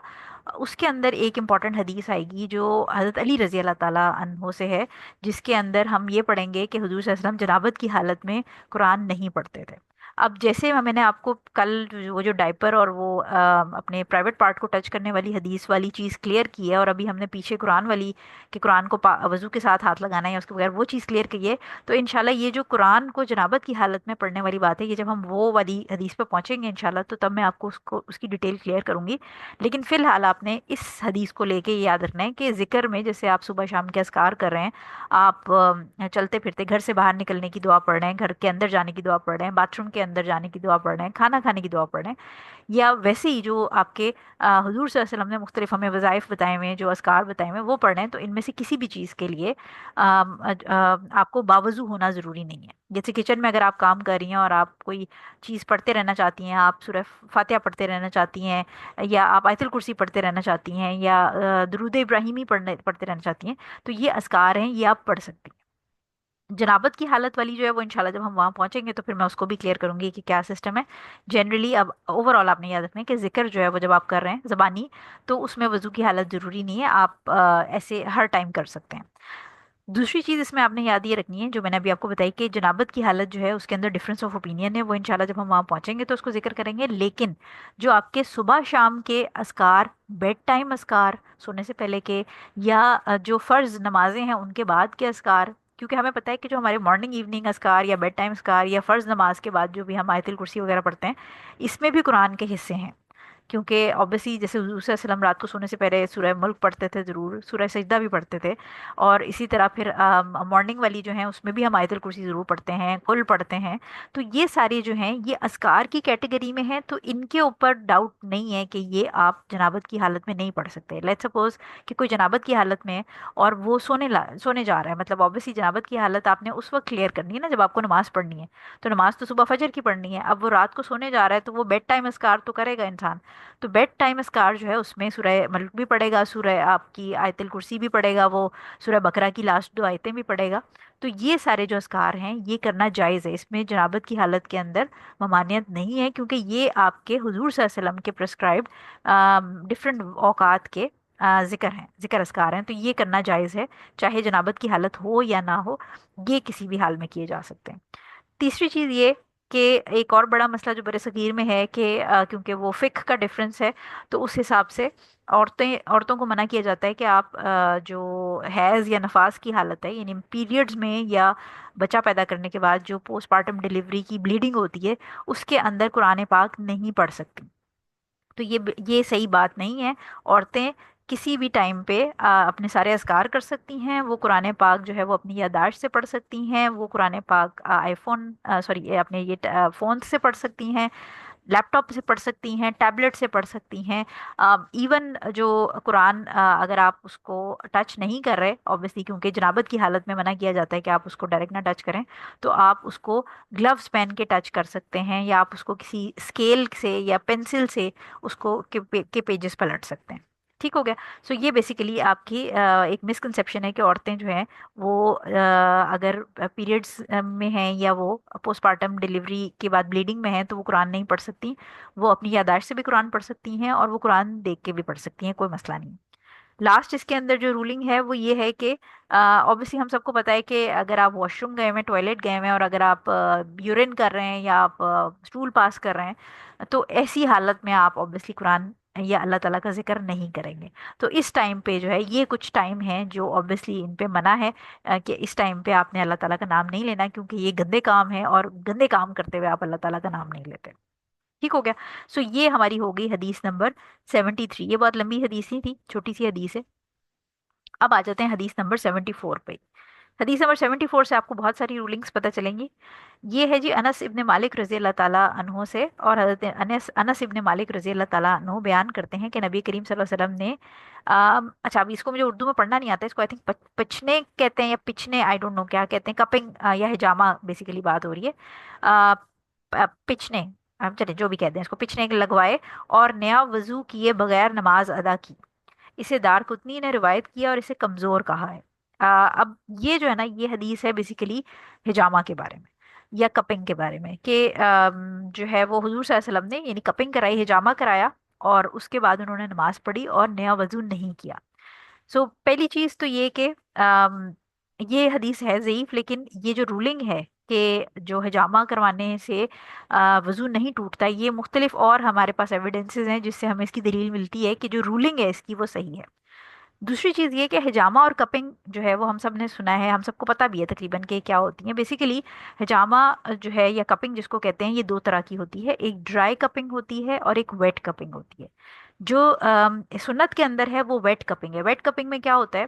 उसके अंदर एक इम्पॉर्टेंट हदीस आएगी जो हज़रत अली रज़ी अल्लाह ताला अन्हो से है, जिसके अंदर हम ये पढ़ेंगे कि हुजूर सल्लल्लाहु अलैहि वसल्लम जनाबत की हालत में कुरान नहीं पढ़ते थे। अब जैसे मैंने आपको कल वो जो डायपर और वो अपने प्राइवेट पार्ट को टच करने वाली हदीस वाली चीज़ क्लियर की है, और अभी हमने पीछे कुरान वाली कि कुरान को वजू के साथ हाथ लगाना है या उसके बगैर, वो चीज़ क्लियर की है। तो इंशाल्लाह ये जो कुरान को जनाबत की हालत में पढ़ने वाली बात है, ये जब हम वो वाली हदीस पे पहुंचेंगे इंशाल्लाह, तो तब मैं आपको उसको उसकी डिटेल क्लियर करूंगी। लेकिन फिलहाल आपने इस हदीस को लेके ये याद रखना है कि जिक्र में जैसे आप सुबह शाम के अस्कार कर रहे हैं, आप चलते फिरते घर से बाहर निकलने की दुआ पढ़ रहे हैं, घर के अंदर जाने की दुआ पढ़ रहे हैं, बाथरूम के अंदर जाने की दुआ पढ़ रहे हैं, खाना खाने की दुआ पढ़ रहे हैं, या वैसे ही जो आपके हुजूर सल्लल्लाहु अलैहि वसल्लम ने मुख्तलिफ हमें वज़ाइफ बताए हुए हैं, जो अस्कार बताए हुए हैं, वो पढ़ रहे हैं, तो इनमें से किसी भी चीज़ के लिए आपको बावजू होना ज़रूरी नहीं है। जैसे किचन में अगर आप काम कर रही हैं और आप कोई चीज़ पढ़ते रहना चाहती हैं, आप सूरह फातिहा पढ़ते रहना चाहती हैं, या आप आयतुल कुर्सी पढ़ते रहना चाहती हैं, या दुरूद इब्राहिमी पढ़ते रहना चाहती हैं, तो ये अस्कार हैं, ये आप पढ़ सकती हैं। जनाबत की हालत वाली जो है वो इंशाल्लाह जब हम वहाँ पहुंचेंगे तो फिर मैं उसको भी क्लियर करूंगी कि क्या सिस्टम है। जनरली अब ओवरऑल आपने याद रखना है कि जिक्र जो है वो जब आप कर रहे हैं ज़बानी, तो उसमें वजू की हालत ज़रूरी नहीं है, आप ऐसे हर टाइम कर सकते हैं। दूसरी चीज़ इसमें आपने याद ये रखनी है, जो मैंने अभी आपको बताई, कि जनाबत की हालत जो है उसके अंदर डिफरेंस ऑफ ओपिनियन है, वो इंशाल्लाह जब हम वहाँ पहुंचेंगे तो उसको जिक्र करेंगे। लेकिन जो आपके सुबह शाम के अस्कार, बेड टाइम अस्कार, सोने से पहले के, या जो फ़र्ज नमाजें हैं उनके बाद के अस्कार, क्योंकि हमें पता है कि जो हमारे मॉर्निंग इवनिंग अस्कार या बेड टाइम अस्कार या फ़र्ज नमाज के बाद जो भी हम आयतुल कुर्सी वगैरह पढ़ते हैं, इसमें भी कुरान के हिस्से हैं। क्योंकि ऑब्वियसली जैसे हुजूर सल्लल्लाहु अलैहि वसल्लम रात को सोने से पहले सूरह मुल्क पढ़ते थे, ज़रूर सूरह सजदा भी पढ़ते थे, और इसी तरह फिर मॉर्निंग वाली जो है उसमें भी हम आयतुल कुर्सी ज़रूर पढ़ते हैं, कुल पढ़ते हैं। तो ये सारे जो हैं ये अस्कार की कैटेगरी में हैं, तो इनके ऊपर डाउट नहीं है कि ये आप जनाबत की हालत में नहीं पढ़ सकते। लेट्स सपोज कि कोई जनाबत की हालत में है और वो सोने जा रहा है, मतलब ऑब्वियसली जनाबत की हालत आपने उस वक्त क्लियर करनी है ना जब आपको नमाज पढ़नी है। तो नमाज तो सुबह फजर की पढ़नी है, अब वो रात को सोने जा रहा है तो वो बेड टाइम अस्कार तो करेगा इंसान। तो बेड टाइम अस्कार जो है उसमें सूरह मल्क भी पढ़ेगा, सूरह आपकी आयतुल कुर्सी भी पढ़ेगा, वो सूरह बकरा की लास्ट दो आयतें भी पढ़ेगा। तो ये सारे जो अस्कार हैं ये करना जायज़ है, इसमें जनाबत की हालत के अंदर ममानियत नहीं है, क्योंकि ये आपके हुजूर सल्लल्लाहु अलैहि वसल्लम के प्रिस्क्राइब्ड डिफरेंट औकात के जिक्र हैं, जिक्र अस्कार हैं, तो ये करना जायज़ है, चाहे जनाबत की हालत हो या ना हो, ये किसी भी हाल में किए जा सकते हैं। तीसरी चीज़ ये कि एक और बड़ा मसला जो बरसगीर में है कि क्योंकि वो फ़िक्ह का डिफरेंस है, तो उस हिसाब से औरतों को मना किया जाता है कि आप जो हैज़ या नफास की हालत है, यानी पीरियड्स में या बच्चा पैदा करने के बाद जो पोस्टमार्टम डिलीवरी की ब्लीडिंग होती है, उसके अंदर कुरान पाक नहीं पढ़ सकती। तो ये सही बात नहीं है। औरतें किसी भी टाइम पे अपने सारे अज़कार कर सकती हैं, वो कुरान पाक जो है वो अपनी याददाश्त से पढ़ सकती हैं, वो कुरान पाक आईफोन सॉरी अपने ये फ़ोन से पढ़ सकती हैं, लैपटॉप से पढ़ सकती हैं, टैबलेट से पढ़ सकती हैं। इवन जो कुरान अगर आप उसको टच नहीं कर रहे ऑब्वियसली, क्योंकि जनाबत की हालत में मना किया जाता है कि आप उसको डायरेक्ट ना टच करें, तो आप उसको ग्लव्स पहन के टच कर सकते हैं, या आप उसको किसी स्केल से या पेंसिल से उसको के पेजेस पलट सकते हैं। ठीक हो गया। सो ये बेसिकली आपकी एक मिसकंसेप्शन है कि औरतें जो हैं वो अगर पीरियड्स में हैं या वो पोस्टमार्टम डिलीवरी के बाद ब्लीडिंग में हैं तो वो कुरान नहीं पढ़ सकती। वो अपनी याददाश्त से भी कुरान पढ़ सकती हैं और वो कुरान देख के भी पढ़ सकती हैं, कोई मसला नहीं। लास्ट इसके अंदर जो रूलिंग है वो ये है कि ऑब्वियसली हम सबको पता है कि अगर आप वॉशरूम गए हुए हैं, टॉयलेट गए हुए हैं, और अगर आप यूरिन कर रहे हैं या आप स्टूल पास कर रहे हैं, तो ऐसी हालत में आप ऑब्वियसली कुरान या अल्लाह ताला का जिक्र नहीं करेंगे। तो इस टाइम पे जो है ये कुछ टाइम है जो ऑब्वियसली इन पे मना है कि इस टाइम पे आपने अल्लाह ताला का नाम नहीं लेना, क्योंकि ये गंदे काम है और गंदे काम करते हुए आप अल्लाह ताला का नाम नहीं लेते। ठीक हो गया। सो ये हमारी हो गई हदीस नंबर 73। ये बहुत लंबी हदीस नहीं थी, छोटी सी हदीस है। अब आ जाते हैं हदीस नंबर 74 पे। حدیث نمبر 74 سے آپ کو بہت ساری رولنگز پتہ چلیں گی. یہ ہے جی انس ابن مالک رضی اللہ تعالیٰ عنہ سے، اور حضرت انس ابن مالک رضی اللہ تعالیٰ عنہ بیان کرتے ہیں کہ نبی کریم صلی اللہ علیہ وسلم نے اچھا ابھی اس کو مجھے اردو میں پڑھنا نہیں آتا، اس کو آئی تھنک پچنے کہتے ہیں یا پچنے، آئی ڈونٹ نو کیا کہتے ہیں، کپنگ یا ہجامہ بیسیکلی بات ہو رہی ہے. آ، پچنے، چلے جو بھی کہتے ہیں اس کو، پچنے لگوائے اور نیا وضو کیے بغیر نماز ادا کی. اسے دار قطنی نے روایت کیا اور اسے کمزور کہا ہے. اب یہ جو ہے نا یہ حدیث ہے بیسیکلی ہجامہ کے بارے میں یا کپنگ کے بارے میں، کہ جو ہے وہ حضور صلی اللہ علیہ وسلم نے یعنی کپنگ کرائی، ہجامہ کرایا، اور اس کے بعد انہوں نے نماز پڑھی اور نیا وضو نہیں کیا. سو پہلی چیز تو یہ کہ یہ حدیث ہے ضعیف، لیکن یہ جو رولنگ ہے کہ جو ہجامہ کروانے سے وضو نہیں ٹوٹتا، یہ مختلف اور ہمارے پاس ایویڈنسز ہیں جس سے ہمیں اس کی دلیل ملتی ہے کہ جو رولنگ ہے اس کی وہ صحیح ہے. دوسری چیز یہ کہ ہجامہ اور کپنگ جو ہے وہ ہم سب نے سنا ہے، ہم سب کو پتہ بھی ہے تقریباً کہ کیا ہوتی ہیں. بیسیکلی ہجامہ جو ہے یا کپنگ جس کو کہتے ہیں، یہ دو طرح کی ہوتی ہے، ایک ڈرائی کپنگ ہوتی ہے اور ایک ویٹ کپنگ ہوتی ہے. جو سنت کے اندر ہے وہ ویٹ کپنگ ہے. ویٹ کپنگ میں کیا ہوتا ہے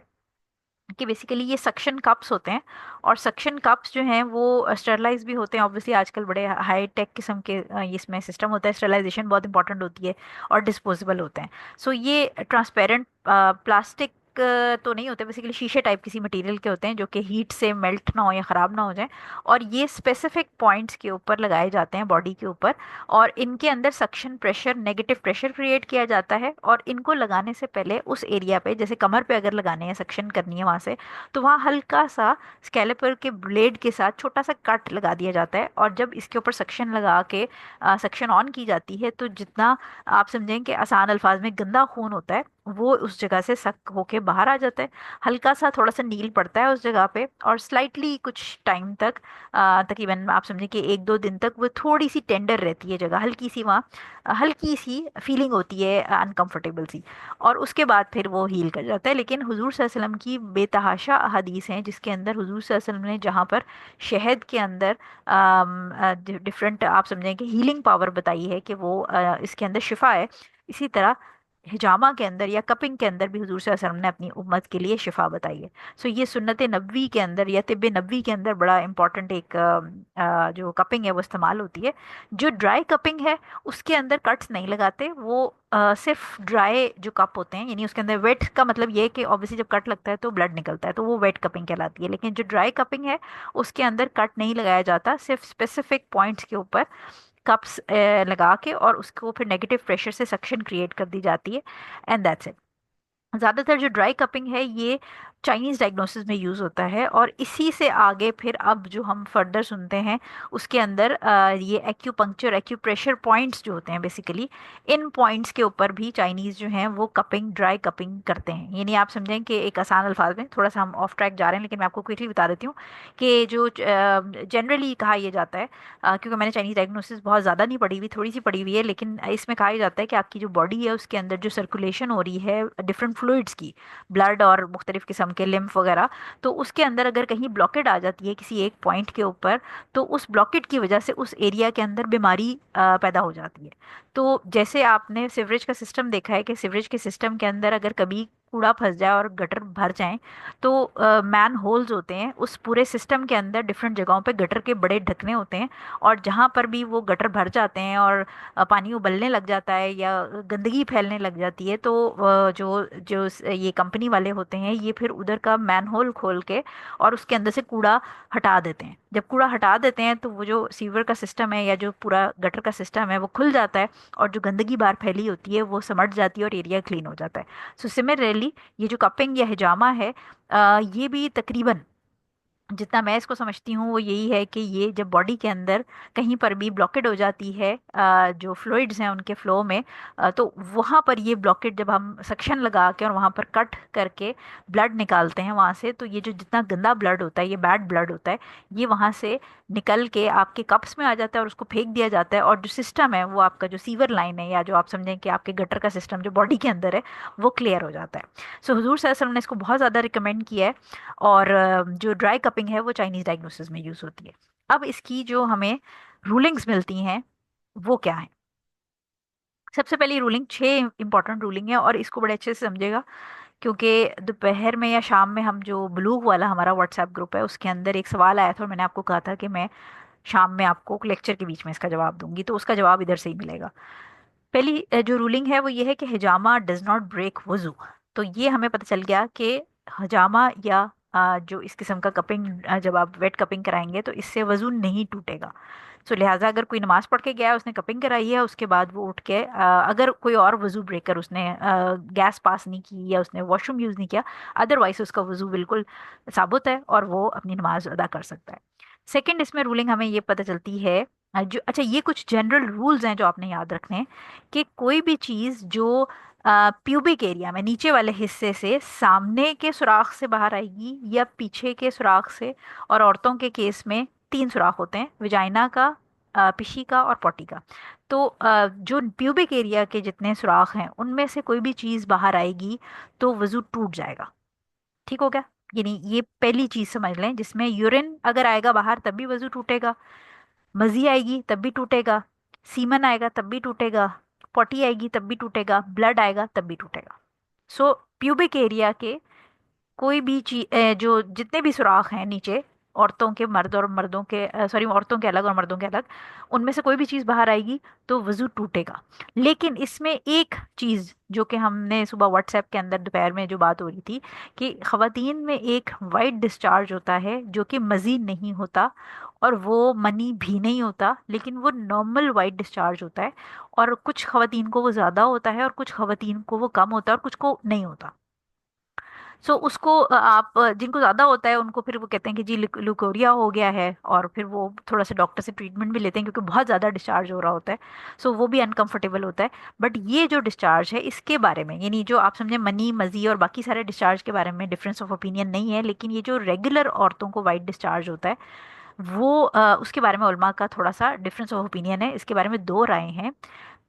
کہ بیسیکلی یہ سکشن کپس ہوتے ہیں، اور سکشن کپس جو ہیں وہ اسٹرلائز بھی ہوتے ہیں. obviously آج کل بڑے ہائی ٹیک قسم کے اس میں سسٹم ہوتا ہے، اسٹرلائزیشن بہت امپورٹنٹ ہوتی ہے، اور ڈسپوزیبل ہوتے ہیں. سو یہ ٹرانسپیرنٹ پلاسٹک تو نہیں ہوتے، بیسیکلی شیشے ٹائپ کسی مٹیریل کے ہوتے ہیں جو کہ ہیٹ سے میلٹ نہ ہو یا خراب نہ ہو جائیں، اور یہ اسپیسیفک پوائنٹس کے اوپر لگائے جاتے ہیں باڈی کے اوپر، اور ان کے اندر suction pressure, negative pressure create کیا جاتا ہے. اور ان کو لگانے سے پہلے اس ایریا پہ، جیسے کمر پہ اگر لگانے ہیں، سکشن کرنی ہے وہاں سے، تو وہاں ہلکا سا اسکیلپر کے بلیڈ کے ساتھ چھوٹا سا کٹ لگا دیا جاتا ہے. اور جب اس کے اوپر سکشن لگا کے سکشن آن کی جاتی ہے تو جتنا آپ سمجھیں کہ آسان الفاظ میں گندا خون ہوتا ہے وہ اس جگہ سے سک ہو کے باہر آ جاتا ہے. ہلکا سا تھوڑا سا نیل پڑتا ہے اس جگہ پہ، اور سلائٹلی کچھ ٹائم تک، تقریباً آپ سمجھیں کہ ایک دو دن تک وہ تھوڑی سی ٹینڈر رہتی ہے جگہ، ہلکی سی وہاں ہلکی سی فیلنگ ہوتی ہے انکمفرٹیبل سی، اور اس کے بعد پھر وہ ہیل کر جاتا ہے. لیکن حضور صلی اللہ علیہ وسلم کی بے تحاشا احادیث ہیں جس کے اندر حضور صلی اللہ علیہ وسلم نے جہاں پر شہد کے اندر ڈفرینٹ آپ سمجھیں کہ ہیلنگ پاور بتائی ہے کہ وہ اس کے اندر شفا ہے، اسی طرح ہجامہ کے اندر یا کپنگ کے اندر بھی حضور صلی اللہ علیہ وسلم نے اپنی امت کے لیے شفا بتائی ہے. سو یہ سنت نبوی کے اندر یا طب نبوی کے اندر بڑا امپورٹنٹ ایک جو کپنگ ہے وہ استعمال ہوتی ہے. جو ڈرائی کپنگ ہے اس کے اندر کٹس نہیں لگاتے، وہ صرف ڈرائی جو کپ ہوتے ہیں، یعنی اس کے اندر ویٹ کا مطلب یہ ہے کہ obviously جب کٹ لگتا ہے تو بلڈ نکلتا ہے تو وہ ویٹ کپنگ کہلاتی ہے. لیکن جو ڈرائی کپنگ ہے اس کے اندر کٹ نہیں لگایا جاتا، صرف اسپیسیفک پوائنٹس کے اوپر کپس لگا کے اور اس کو پھر نیگیٹو پریشر سے سکشن کریٹ کر دی جاتی ہے، اینڈ دیٹس اٹ. زیادہ تر جو ڈرائی کپنگ ہے یہ چائنیز ڈائگنوسس میں یوز ہوتا ہے، اور اسی سے آگے پھر اب جو ہم فردر سنتے ہیں اس کے اندر یہ EQ puncture, EQ pressure points جو ہوتے ہیں بیسیکلی، ان پوائنٹس کے اوپر بھی چائنیز جو ہیں وہ کپنگ، ڈرائی کپنگ کرتے ہیں. یعنی آپ سمجھیں کہ ایک آسان الفاظ میں، تھوڑا سا ہم آف ٹریک جا رہے ہیں لیکن میں آپ کو کوئکلی بتا دیتی ہوں کہ جو جنرلی کہا یہ جاتا ہے، کیونکہ میں نے چائنیز ڈائگنوسس بہت زیادہ نہیں پڑھی ہوئی، تھوڑی سی پڑھی ہوئی ہے، لیکن اس میں کہا یہ جاتا ہے کہ آپ کی جو باڈی ہے اس کے اندر جو سرکولیشن ہو رہی ہے ڈفرینٹ فلوئڈس کی، بلڈ اور مختلف قسم کے لمف وغیرہ، تو اس کے اندر اگر کہیں بلاکڈ آ جاتی ہے کسی ایک پوائنٹ کے اوپر، تو اس بلاکڈ کی وجہ سے اس ایریا کے اندر بیماری پیدا ہو جاتی ہے. تو جیسے آپ نے سیوریج کا سسٹم دیکھا ہے کہ سیوریج کے سسٹم کے اندر اگر کبھی کوڑا پھنس جائے اور گٹر بھر جائیں تو مین ہولز ہوتے ہیں اس پورے سسٹم کے اندر، ڈفرینٹ جگہوں پہ گٹر کے بڑے ڈھکنے ہوتے ہیں، اور جہاں پر بھی وہ گٹر بھر جاتے ہیں اور پانی ابلنے لگ جاتا ہے یا گندگی پھیلنے لگ جاتی ہے، تو جو جو یہ کمپنی والے ہوتے ہیں یہ پھر ادھر کا مین ہول کھول کے اور اس کے اندر سے کوڑا ہٹا دیتے ہیں. جب کوڑا ہٹا دیتے ہیں تو وہ جو سیور کا سسٹم ہے یا جو پورا گٹر کا سسٹم ہے وہ کھل جاتا ہے، اور جو گندگی باہر پھیلی ہوتی ہے وہ سمٹ جاتی ہے اور ایریا کلین ہو جاتا ہے. سو سملرلی یہ جو کپنگ یا ہجامہ ہے یہ بھی تقریباً جتنا میں اس کو سمجھتی ہوں وہ یہی ہے کہ یہ جب باڈی کے اندر کہیں پر بھی بلاکڈ ہو جاتی ہے جو فلوئڈز ہیں ان کے فلو میں، تو وہاں پر یہ بلاکڈ جب ہم سکشن لگا کے اور وہاں پر کٹ کر کے بلڈ نکالتے ہیں وہاں سے، تو یہ جو جتنا گندا بلڈ ہوتا ہے، یہ بیڈ بلڈ ہوتا ہے، یہ وہاں سے نکل کے آپ کے کپس میں آ جاتا ہے اور اس کو پھینک دیا جاتا ہے، اور جو سسٹم ہے وہ آپ کا جو سیور لائن ہے یا جو آپ سمجھیں کہ آپ کے گٹر کا سسٹم جو باڈی کے اندر ہے وہ کلیئر ہو جاتا ہے. سو حضور صلی اللہ علیہ وسلم نے اس کو بہت زیادہ ریکمینڈ کیا ہے، اور جو ڈرائی کپنگ ہے وہ چائنیز ڈائگنوسس میں یوز ہوتی ہے. اب اس کی جو ہمیں رولنگز ملتی ہیں وہ کیا ہیں؟ سب سے پہلی رولنگ، 6 امپورٹنٹ رولنگ ہے اور اس کو بڑے اچھے سے سمجھے گا क्योंकि दोपहर में या शाम में हम जो ब्लू वाला हमारा व्हाट्सएप ग्रुप है उसके अंदर एक सवाल आया था और मैंने आपको कहा था कि मैं शाम में आपको लेक्चर के बीच में इसका जवाब दूंगी, तो उसका जवाब इधर से ही मिलेगा। पहली जो रूलिंग है वो ये है कि हिजामा डज नॉट ब्रेक वजू। तो ये हमें पता चल गया कि हिजामा या जो इस किस्म का कपिंग, जब आप वेट कपिंग कराएंगे तो इससे वजू नहीं टूटेगा। सो लिहाजा अगर कोई नमाज पढ़ के गया है, उसने कपिंग कराई है, उसके बाद वो उठ के अगर कोई और वजू ब्रेकर, उसने गैस पास नहीं की या उसने वॉशरूम यूज़ नहीं किया, अदरवाइज उसका वजू बिल्कुल साबुत है और वो अपनी नमाज अदा कर सकता है। सेकंड इसमें रूलिंग हमें ये पता चलती है, जो अच्छा ये कुछ जनरल रूल्स हैं जो आपने याद रखने हैं, कि कोई भी चीज़ जो प्यूबिक एरिया में नीचे वाले हिस्से से सामने के सुराख से बाहर आएगी या पीछे के सुराख से, और औरतों के केस में तीन सुराख होते हैं, विजाइना का, पिशी का और पॉटी का। तो जो प्यूबिक एरिया के जितने सुराख हैं उनमें से कोई भी चीज़ बाहर आएगी तो वजू टूट जाएगा। ठीक हो गया? यानी ये पहली चीज़ समझ लें, जिसमें यूरिन अगर आएगा बाहर तब भी वजू टूटेगा, मजी आएगी तब भी टूटेगा, सीमन आएगा तब भी टूटेगा, पॉटी आएगी तब भी टूटेगा, ब्लड आएगा तब भी टूटेगा। सो प्यूबिक एरिया के कोई भी चीज, जो जितने भी सुराख हैं नीचे, औरतों के, मर्द और मर्दों के, सॉरी औरतों के अलग और मर्दों के अलग, उनमें से कोई भी चीज़ बाहर आएगी तो वजू टूटेगा। लेकिन इसमें एक चीज़ जो कि हमने सुबह व्हाट्सएप के अंदर दोपहर में जो बात हो रही थी, कि खवातीन में एक वाइट डिस्चार्ज होता है जो कि मजीद नहीं होता और वो मनी भी नहीं होता, लेकिन वो नॉर्मल वाइट डिस्चार्ज होता है। और कुछ खवातीन को वो ज़्यादा होता है और कुछ खवातीन को वो कम होता है और कुछ को नहीं होता। सो उसको आप जिनको ज़्यादा होता है उनको फिर वो कहते हैं कि जी ल्यूकोरिया हो गया है, और फिर वो थोड़ा सा डॉक्टर से ट्रीटमेंट भी लेते हैं क्योंकि बहुत ज़्यादा डिस्चार्ज हो रहा होता है। सो वो भी अनकंफर्टेबल होता है। बट ये जो डिस्चार्ज है इसके बारे में, यानी जो आप समझे मनी मजी और बाकी सारे डिस्चार्ज के बारे में डिफरेंस ऑफ ओपिनियन नहीं है, लेकिन ये जो रेगुलर औरतों को वाइट डिस्चार्ज होता है वो उसके बारे में उलमा का थोड़ा सा डिफरेंस ऑफ ओपिनियन है। इसके बारे में दो राय हैं।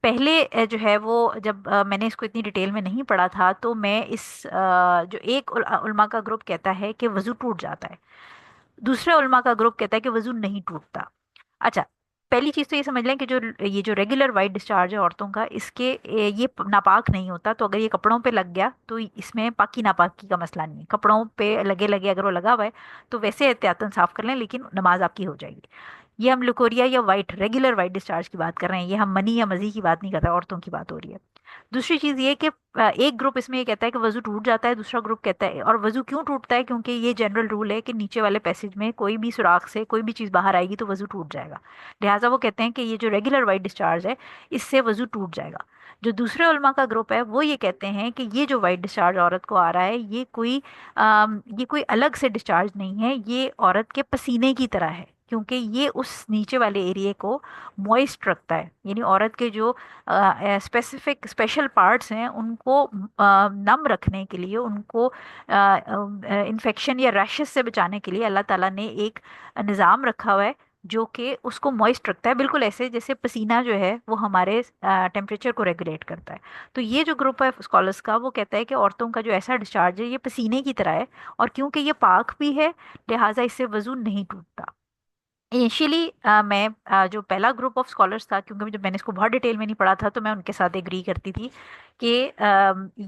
पहले जो है वो, जब मैंने इसको इतनी डिटेल में नहीं पढ़ा था तो मैं इस जो एक उलमा का ग्रुप कहता है कि वजू टूट जाता है, दूसरे उलमा का ग्रुप कहता है कि वजू नहीं टूटता। अच्छा, पहली चीज तो ये समझ लें कि जो ये जो रेगुलर वाइट डिस्चार्ज है औरतों का, इसके ये नापाक नहीं होता। तो अगर ये कपड़ों पे लग गया तो इसमें पाकी नापाकी का मसला नहीं है। कपड़ों पे लगे लगे अगर वो लगा हुआ है तो वैसे एहतियातन साफ कर लें, लेकिन नमाज आपकी हो जाएगी। ये हम लुकोरिया या वाइट रेगुलर वाइट डिस्चार्ज की बात कर रहे हैं, ये हम मनी या मजी की बात नहीं कर रहे, औरतों की बात हो रही है। दूसरी चीज ये कि एक ग्रुप इसमें ये कहता है कि वजू टूट जाता है, दूसरा ग्रुप कहता है, और वजू क्यों टूटता है, क्योंकि ये जनरल रूल है कि नीचे वाले पैसेज में कोई भी सुराख से कोई भी चीज बाहर आएगी तो वजू टूट जाएगा। लिहाजा वो कहते हैं कि ये जो रेगुलर वाइट डिस्चार्ज है इससे वजू टूट जाएगा। जो दूसरे उलमा का ग्रुप है वो ये कहते हैं कि ये जो वाइट डिस्चार्ज औरत को आ रहा है ये कोई अलग से डिस्चार्ज नहीं है, ये औरत के पसीने की तरह है, क्योंकि ये उस नीचे वाले एरिया को मॉइस्ट रखता है। यानी औरत के जो स्पेसिफिक स्पेशल पार्ट्स हैं उनको नम रखने के लिए, उनको इन्फेक्शन या रैशेस से बचाने के लिए अल्लाह ताला ने एक निज़ाम रखा हुआ है जो कि उसको मॉइस्ट रखता है, बिल्कुल ऐसे जैसे पसीना जो है वो हमारे टेम्परेचर को रेगुलेट करता है। तो ये जो ग्रुप है स्कॉलर्स का वो कहता है कि औरतों का जो ऐसा डिस्चार्ज है ये पसीने की तरह है, और क्योंकि ये पाक भी है लिहाजा इससे वजू नहीं टूटता। इनिशियली मैं जो पहला ग्रुप ऑफ स्कॉलर्स था, क्योंकि जब मैंने इसको बहुत डिटेल में नहीं पढ़ा था तो मैं उनके साथ एग्री करती थी कि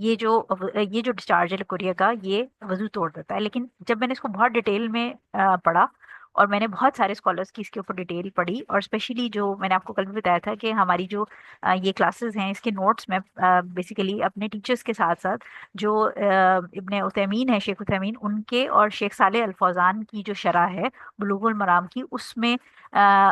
ये जो डिस्चार्ज है कोरिया का ये वजू तोड़ देता है। लेकिन जब मैंने इसको बहुत डिटेल में पढ़ा और मैंने बहुत सारे स्कॉलर्स की इसके ऊपर डिटेल पढ़ी, और स्पेशली जो मैंने आपको कल भी बताया था कि हमारी जो ये क्लासेस हैं इसके नोट्स में बेसिकली अपने टीचर्स के साथ साथ जो इब्ने उथैमीन है, शेख उथैमीन, उनके और शेख साले अल फौजान की जो शरह है बुलूगुल मराम की, उसमें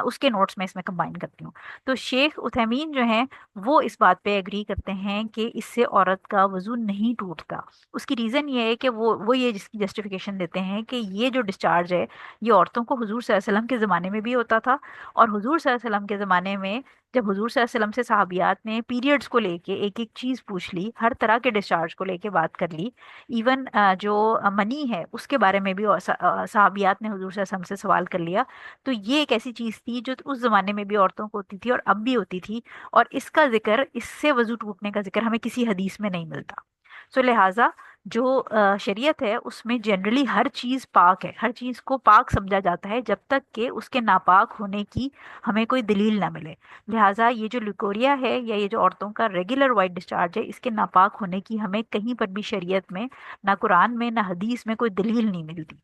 उसके नोट्स में इसमें कंबाइन करती हूँ। तो शेख उथैमीन जो हैं वो इस बात पे एग्री करते हैं कि इससे औरत का वजू नहीं टूटता। उसकी रीज़न ये है कि वो ये जिसकी जस्टिफिकेशन देते हैं कि ये जो डिस्चार्ज है ये औरतों को हुजूर सल्लल्लाहु अलैहि वसल्लम के ज़माने में भी होता था, और हुजूर सल्लल्लाहु अलैहि वसल्लम के ज़माने में जब हुजूर सल्लल्लाहु अलैहि वसल्लम से सहाबियात ने पीरियड्स को लेके एक एक चीज़ पूछ ली, हर तरह के डिस्चार्ज को लेके बात कर ली, इवन जो मनी है उसके बारे में भी सहाबियात ने हुजूर सल्लल्लाहु अलैहि वसल्लम से सवाल कर लिया। तो ये एक ऐसी चीज़ थी जो उस ज़माने में भी औरतों को होती थी और अब भी होती थी, और इसका जिक्र, इससे वजू टूटने का जिक्र हमें किसी हदीस में नहीं मिलता। सो लिहाजा جو شریعت ہے اس میں جنرلی ہر چیز پاک ہے، ہر چیز کو پاک سمجھا جاتا ہے جب تک کہ اس کے ناپاک ہونے کی ہمیں کوئی دلیل نہ ملے. لہٰذا یہ جو لیکوریا ہے یا یہ جو عورتوں کا ریگولر وائٹ ڈسچارج ہے، اس کے ناپاک ہونے کی ہمیں کہیں پر بھی شریعت میں، نہ قرآن میں نہ حدیث میں کوئی دلیل نہیں ملتی.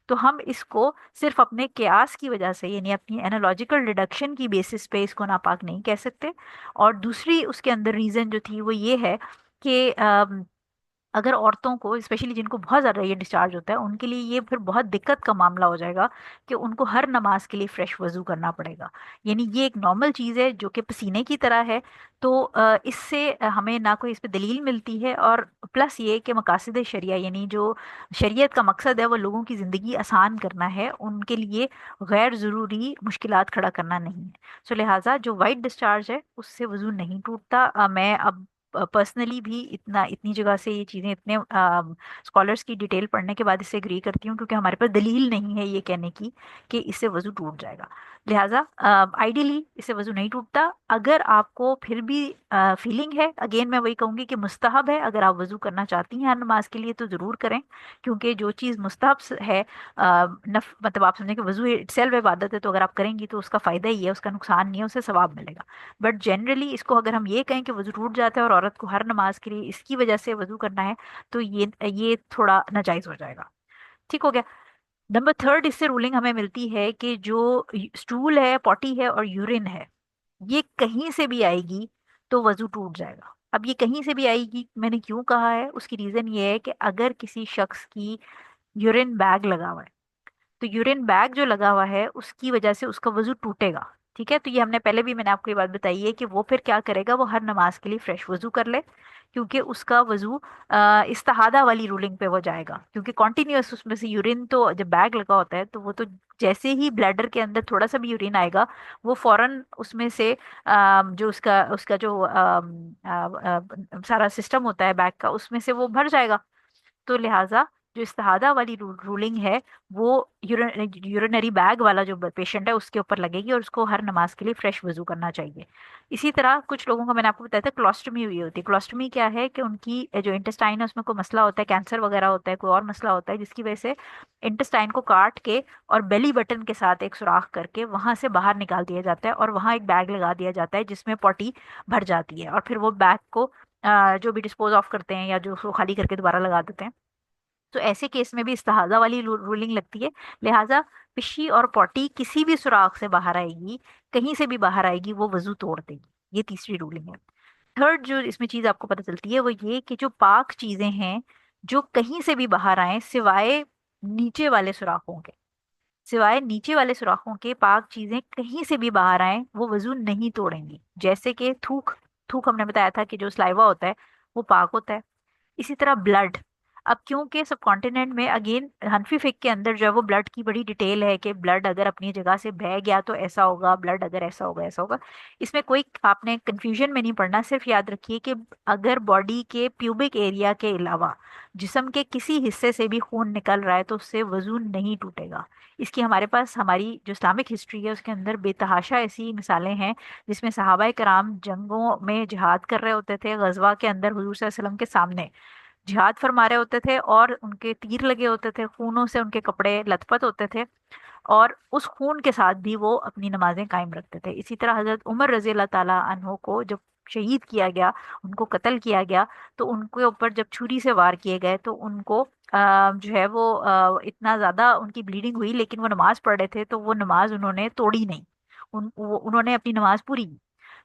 تو ہم اس کو صرف اپنے قیاس کی وجہ سے، یعنی اپنی اینالوجیکل ڈیڈکشن کی بیسس پہ اس کو ناپاک نہیں کہہ سکتے. اور دوسری اس کے اندر ریزن جو تھی وہ یہ ہے کہ اگر عورتوں کو اسپیشلی جن کو بہت زیادہ یہ ڈسچارج ہوتا ہے، ان کے لیے یہ پھر بہت دقت کا معاملہ ہو جائے گا کہ ان کو ہر نماز کے لیے فریش وضو کرنا پڑے گا. یعنی یہ ایک نارمل چیز ہے جو کہ پسینے کی طرح ہے. تو اس سے ہمیں نہ کوئی اس پہ دلیل ملتی ہے، اور پلس یہ کہ مقاصد شریعہ، یعنی جو شریعت کا مقصد ہے وہ لوگوں کی زندگی آسان کرنا ہے، ان کے لیے غیر ضروری مشکلات کھڑا کرنا نہیں ہے. سو لہٰذا جو وائٹ ڈسچارج ہے اس سے وضو نہیں ٹوٹتا. میں اب پرسنلی بھی اتنی جگہ سے یہ چیزیں، اتنے اسکالرس کی ڈیٹیل پڑھنے کے بعد اس سے اگری کرتی ہوں، کیونکہ ہمارے پاس دلیل نہیں ہے یہ کہنے کی کہ اس سے وضو ٹوٹ جائے گا. لہٰذا آئیڈیلی اس سے وضو نہیں ٹوٹتا. اگر آپ کو پھر بھی فیلنگ ہے، اگین میں وہی کہوں گی کہ مستحب ہے، اگر آپ وضو کرنا چاہتی ہیں ہر نماز کے لیے تو ضرور کریں، کیونکہ جو چیز مستحب ہے، مطلب آپ سمجھیں کہ وضو سیلف عبادت ہے، تو اگر آپ کریں گی تو اس کا فائدہ ہی ہے، اس کا نقصان نہیں ہے، اسے ثواب ملے گا. بٹ جنرلی اس کو اگر ہم یہ کہیں کہ وضو ٹوٹ جاتا ہے اور عورت کو ہر نماز کے لیے اس کی وجہ سے وضو کرنا ہے، تو یہ تھوڑا ناجائز ہو جائے گا. ٹھیک ہو گیا. نمبر تھرڈ اس سے رولنگ ہمیں ملتی ہے کہ جو اسٹول ہے، پوٹی ہے اور یورین ہے، یہ کہیں سے بھی آئے گی تو وضو ٹوٹ جائے گا. اب یہ کہیں سے بھی آئے گی میں نے کیوں کہا ہے، اس کی ریزن یہ ہے کہ اگر کسی شخص کی یورین بیگ لگا ہوا ہے، تو یورین بیگ جو لگا ہوا ہے اس کی وجہ سے اس کا وضو ٹوٹے گا. ٹھیک ہے. تو یہ ہم نے پہلے بھی، میں نے آپ کو یہ بات بتائی ہے کہ وہ پھر کیا کرے گا، وہ ہر نماز کے لیے فریش وضو کر لے، کیونکہ اس کا وضو استحادہ والی رولنگ پہ وہ جائے گا. کیونکہ کنٹینیوس اس میں سے یورین، تو جب بیگ لگا ہوتا ہے تو وہ تو جیسے ہی بلیڈر کے اندر تھوڑا سا بھی یورین آئے گا، وہ فوراً اس میں سے جو اس کا جو سارا سسٹم ہوتا ہے بیگ کا، اس میں سے وہ بھر جائے گا. تو لہٰذا جو استحادہ والی رولنگ ہے وہ یورینری بیگ والا جو پیشنٹ ہے اس کے اوپر لگے گی، اور اس کو ہر نماز کے لیے فریش وضو کرنا چاہیے. اسی طرح کچھ لوگوں کو میں نے آپ کو بتایا تھا کلاسٹمی ہوئی ہوتی ہے. کلاسٹمی کیا ہے کہ ان کی جو انٹسٹائن ہے اس میں کوئی مسئلہ ہوتا ہے، کینسر وغیرہ ہوتا ہے، کوئی اور مسئلہ ہوتا ہے، جس کی وجہ سے انٹسٹائن کو کاٹ کے اور بیلی بٹن کے ساتھ ایک سوراخ کر کے وہاں سے باہر نکال دیا جاتا ہے، اور وہاں ایک بیگ لگا دیا جاتا ہے جس میں پوٹی بھر جاتی ہے، اور پھر وہ بیگ کو جو بھی ڈسپوز آف کرتے ہیں یا جو اس کو خالی کر کے دوبارہ لگا دیتے ہیں. تو ایسے کیس میں بھی استحاضہ والی رولنگ لگتی ہے. لہٰذا پشی اور پوٹی کسی بھی سوراخ سے باہر آئے گی، کہیں سے بھی باہر آئے گی، وہ وضو توڑ دے گی. یہ تیسری رولنگ ہے. تھرڈ جو اس میں چیز آپ کو پتہ چلتی ہے وہ یہ کہ جو پاک چیزیں ہیں جو کہیں سے بھی باہر آئیں سوائے نیچے والے سوراخوں کے، سوائے نیچے والے سوراخوں کے پاک چیزیں کہیں سے بھی باہر آئیں وہ وضو نہیں توڑیں گی. جیسے کہ تھوک، تھوک ہم نے بتایا تھا کہ جو سلائیوا ہوتا ہے وہ پاک ہوتا ہے. اسی طرح بلڈ. اب کیونکہ سب کانٹیننٹ میں اگین حنفی فقہ کے اندر جو ہے وہ بلڈ کی بڑی ڈیٹیل ہے کہ بلڈ اگر اپنی جگہ سے بہہ گیا تو ایسا ہوگا، بلڈ اگر ایسا ہوگا ایسا ہوگا. اس میں کوئی آپ نے کنفیوژن میں نہیں پڑنا، صرف یاد رکھیے کہ اگر باڈی کے پیوبک ایریا کے علاوہ جسم کے کسی حصے سے بھی خون نکل رہا ہے تو اس سے وضو نہیں ٹوٹے گا. اس کی ہمارے پاس ہماری جو اسلامک ہسٹری ہے اس کے اندر بے تحاشا ایسی مثالیں ہیں جس میں صحابہ کرام جنگوں میں جہاد کر رہے ہوتے تھے، غزوہ کے اندر حضور صلی اللہ علیہ وسلم کے سامنے جہاد فرما رہے ہوتے تھے، اور ان کے تیر لگے ہوتے تھے، خونوں سے ان کے کپڑے لت پت ہوتے تھے، اور اس خون کے ساتھ بھی وہ اپنی نمازیں قائم رکھتے تھے. اسی طرح حضرت عمر رضی اللہ تعالیٰ عنہ کو جب شہید کیا گیا، ان کو قتل کیا گیا، تو ان کے اوپر جب چھری سے وار کیے گئے تو ان کو جو ہے وہ اتنا زیادہ ان کی بلیڈنگ ہوئی، لیکن وہ نماز پڑھ رہے تھے تو وہ نماز انہوں نے توڑی نہیں، انہوں نے اپنی نماز پوری کی.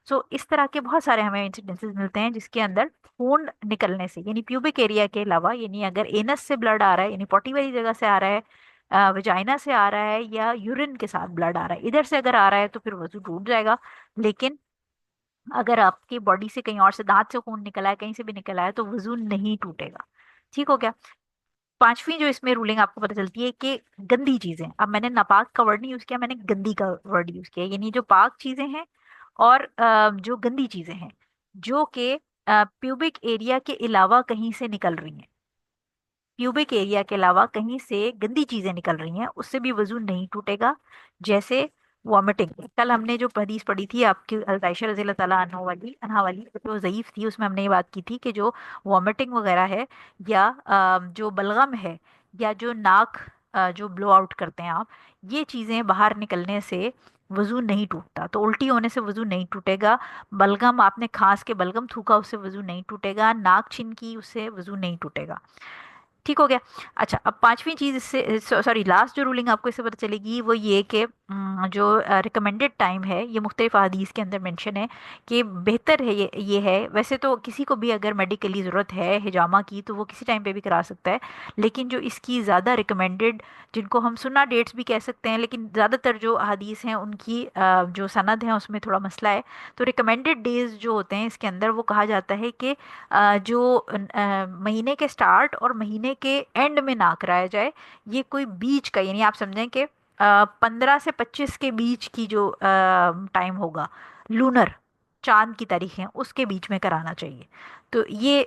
سو اس طرح کے بہت سارے ہمیں انسیڈنسز ملتے ہیں جس کے اندر خون نکلنے سے، یعنی پیوبک ایریا کے علاوہ، یعنی اگر اینس سے بلڈ آ رہا ہے، یعنی پوٹی والی جگہ سے آ رہا ہے، وجائنا سے آ رہا ہے، یا یورین کے ساتھ بلڈ آ رہا ہے، ادھر سے اگر آ رہا ہے تو پھر وضو ٹوٹ جائے گا. لیکن اگر آپ کی باڈی سے کہیں اور سے، دانت سے خون نکلا ہے، کہیں سے بھی نکلا ہے، تو وضو نہیں ٹوٹے گا. ٹھیک ہو گیا. پانچویں جو اس میں رولنگ آپ کو پتہ چلتی ہے کہ گندی چیزیں، اب میں نے ناپاک کا ورڈ نہیں یوز کیا، میں نے گندی کا ورڈ یوز کیا، یعنی جو پاک چیزیں ہیں اور جو گندی چیزیں ہیں جو کہ پیوبک ایریا کے علاوہ کہیں سے نکل رہی ہیں، پیوبک ایریا کے علاوہ کہیں سے گندی چیزیں نکل رہی ہیں، اس سے بھی وضو نہیں ٹوٹے گا. جیسے वॉमिटिंग, कल हमने जो हदीस पढ़ी थी आपकी आयशा रज़ी अल्लाह ताला अन्हा वाली, जो ज़ईफ थी, उसमें हमने ये बात की थी कि जो वॉमिटिंग वगैरह है, या जो बलगम है, या जो नाक जो ब्लो आउट करते हैं आप, ये चीज़ें बाहर निकलने से वज़ू नहीं टूटता। तो उल्टी होने से वज़ू नहीं टूटेगा, बलगम आपने खांस के बलगम थूका उससे वज़ू नहीं टूटेगा, नाक छिनकी उससे वज़ू नहीं टूटेगा। ठीक हो गया। अच्छा, अब पांचवी चीज इससे, सॉरी, लास्ट जो रूलिंग आपको इससे पता चलेगी वो ये कि जो रिकमेंडेड टाइम है, ये मुख्तलिफ हदीस के अंदर मेंशन है कि बेहतर है, ये है। वैसे तो किसी को भी अगर मेडिकली ज़रूरत है हिजामा की तो वो किसी टाइम पे भी करा सकता है, लेकिन जो इसकी ज़्यादा रिकमेंडेड, जिनको हम सुन्ना डेट्स भी कह सकते हैं, लेकिन ज़्यादातर जो हदीस हैं उनकी जो सनद है उसमें थोड़ा मसला है। तो रिकमेंडेड डेज जो होते हैं इसके अंदर, वो कहा जाता है कि जो महीने के स्टार्ट और महीने के एंड में ना कराया जाए। ये कोई बीच का, यानी आप समझें कि 15 से 25 के बीच की जो टाइम होगा, लूनर चांद की तारीखें, उसके बीच में कराना चाहिए। तो ये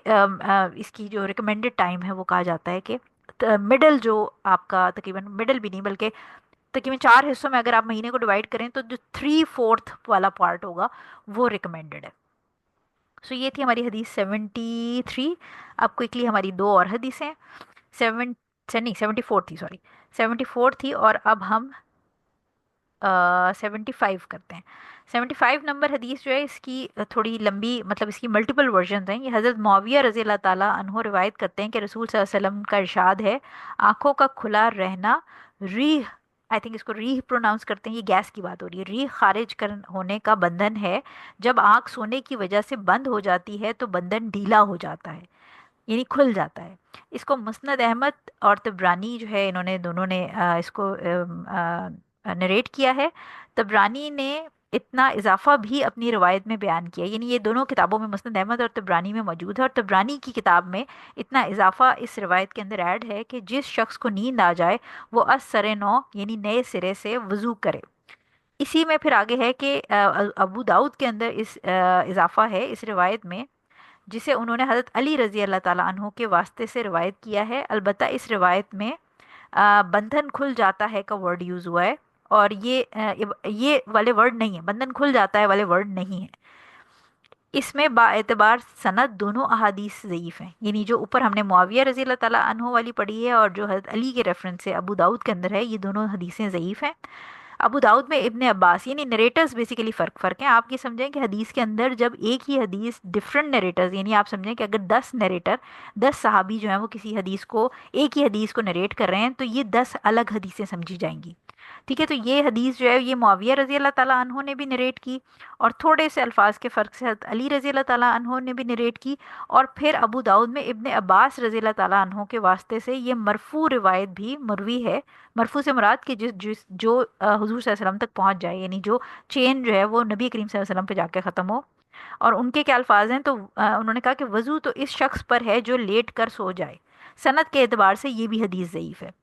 इसकी जो रिकमेंडेड टाइम है वो कहा जाता है कि मिडल, जो आपका तकरीबन मिडल भी नहीं बल्कि तकरीबन 4 हिस्सों में अगर आप महीने को डिवाइड करें तो जो 3/4 वाला पार्ट होगा वो रिकमेंडेड है। सो ये थी हमारी हदीस 73। अब क्विकली हमारी दो और हदीसें, सेवन से नहीं 74 थी, सॉरी 74 थी, और अब हम 75 करते हैं। 75 नंबर हदीस जो है इसकी थोड़ी लंबी, मतलब इसकी मल्टीपल वर्जन हैं। ये हज़रत मुआविया रज़ी अल्लाह ताला अन्हो रिवायत करते हैं कि रसूल सल्लल्लाहु अलैहि वसल्लम का इरशाद है, आंखों का खुला रहना रीह, आई थिंक इसको रीह प्रोनाउंस करते हैं, ये गैस की बात हो रही है, रीह खारिज कर होने का बंधन है। जब आंख सोने की वजह से बंद हो जाती है तो बंधन ढीला हो जाता है, यानी खुल जाता है। इसको मुस्नद अहमद और तबरानी जो है, इन्होंने दोनों ने इसको नरेट किया है। तबरानी ने इतना इजाफा भी अपनी रवायत में बयान किया, यानी ये दोनों किताबों में, मुस्नद अहमद और तबरानी में मौजूद है, और तबरानी की किताब में इतना इजाफा इस रवायत के अंदर ऐड है कि जिस शख्स को नींद आ जाए वो अस सरे नौ, यानी नए सिरे से वजू करे। इसी में फिर आगे है कि अबू दाऊद के अंदर इस इजाफा है इस रिवायत में, जिसे उन्होंने हज़रत अली रज़ी अल्लाह ताला अन्हु के वास्ते से रिवायत किया है। अलबत्ता इस रिवायत में बंधन खुल जाता है का वर्ड यूज़ हुआ है, और ये वाले वर्ड नहीं है, बंधन खुल जाता है वाले वर्ड नहीं है। इसमें बाएतबार सनद दोनों अहादीस ज़ईफ़ हैं, यानी जो ऊपर हमने मुआविया रज़ी अल्लाह ताला अन्हु वाली पढ़ी है और जो हज़रत अली के रेफरेंस से अबू दाऊद के अंदर है, ये दोनों हदीसें ज़ईफ़ हैं। अबू दाऊद में इब्ने अब्बास, यानी नरेटर्स बेसिकली फ़र्क हैं। आप ये समझें कि हदीस के अंदर जब एक ही हदीस डिफरेंट नरेटर्स, यानी आप समझें कि अगर 10 नरेटर, 10 सहाबी जो हैं वो किसी हदीस को, एक ही हदीस को नरेट कर रहे हैं, तो ये 10 अलग हदीसें समझी जाएंगी। ठीक है, तो ये हदीस जो है ये मुआविया रज़ी अल्लाह ताला अन्हो ने भी नरेट की, और थोड़े से अल्फाज के फ़र्क से हज़रत अली रज़ी अल्लाह ताला अन्हो ने भी नरेट की, और फिर अबू दाऊद में इब्ने अब्बास रज़ी अल्लाह ताला अन्हो के वास्ते से ये मरफू रिवायत भी मरवी है। मरफू से मुराद कि जिस जिस जो हुजूर सल्लल्लाहु अलैहि वसल्लम तक पहुंच जाए, यानी जो चेन जो है वो नबी करीम सल्लल्लाहु अलैहि वसल्लम पे जाके ख़त्म हो। और उनके क्या अल्फाज हैं, तो उन्होंने कहा कि वज़ू तो इस शख्स पर है जो लेट कर सो जाए। सनद के एतबार से ये भी हदीस ज़ईफ़ है।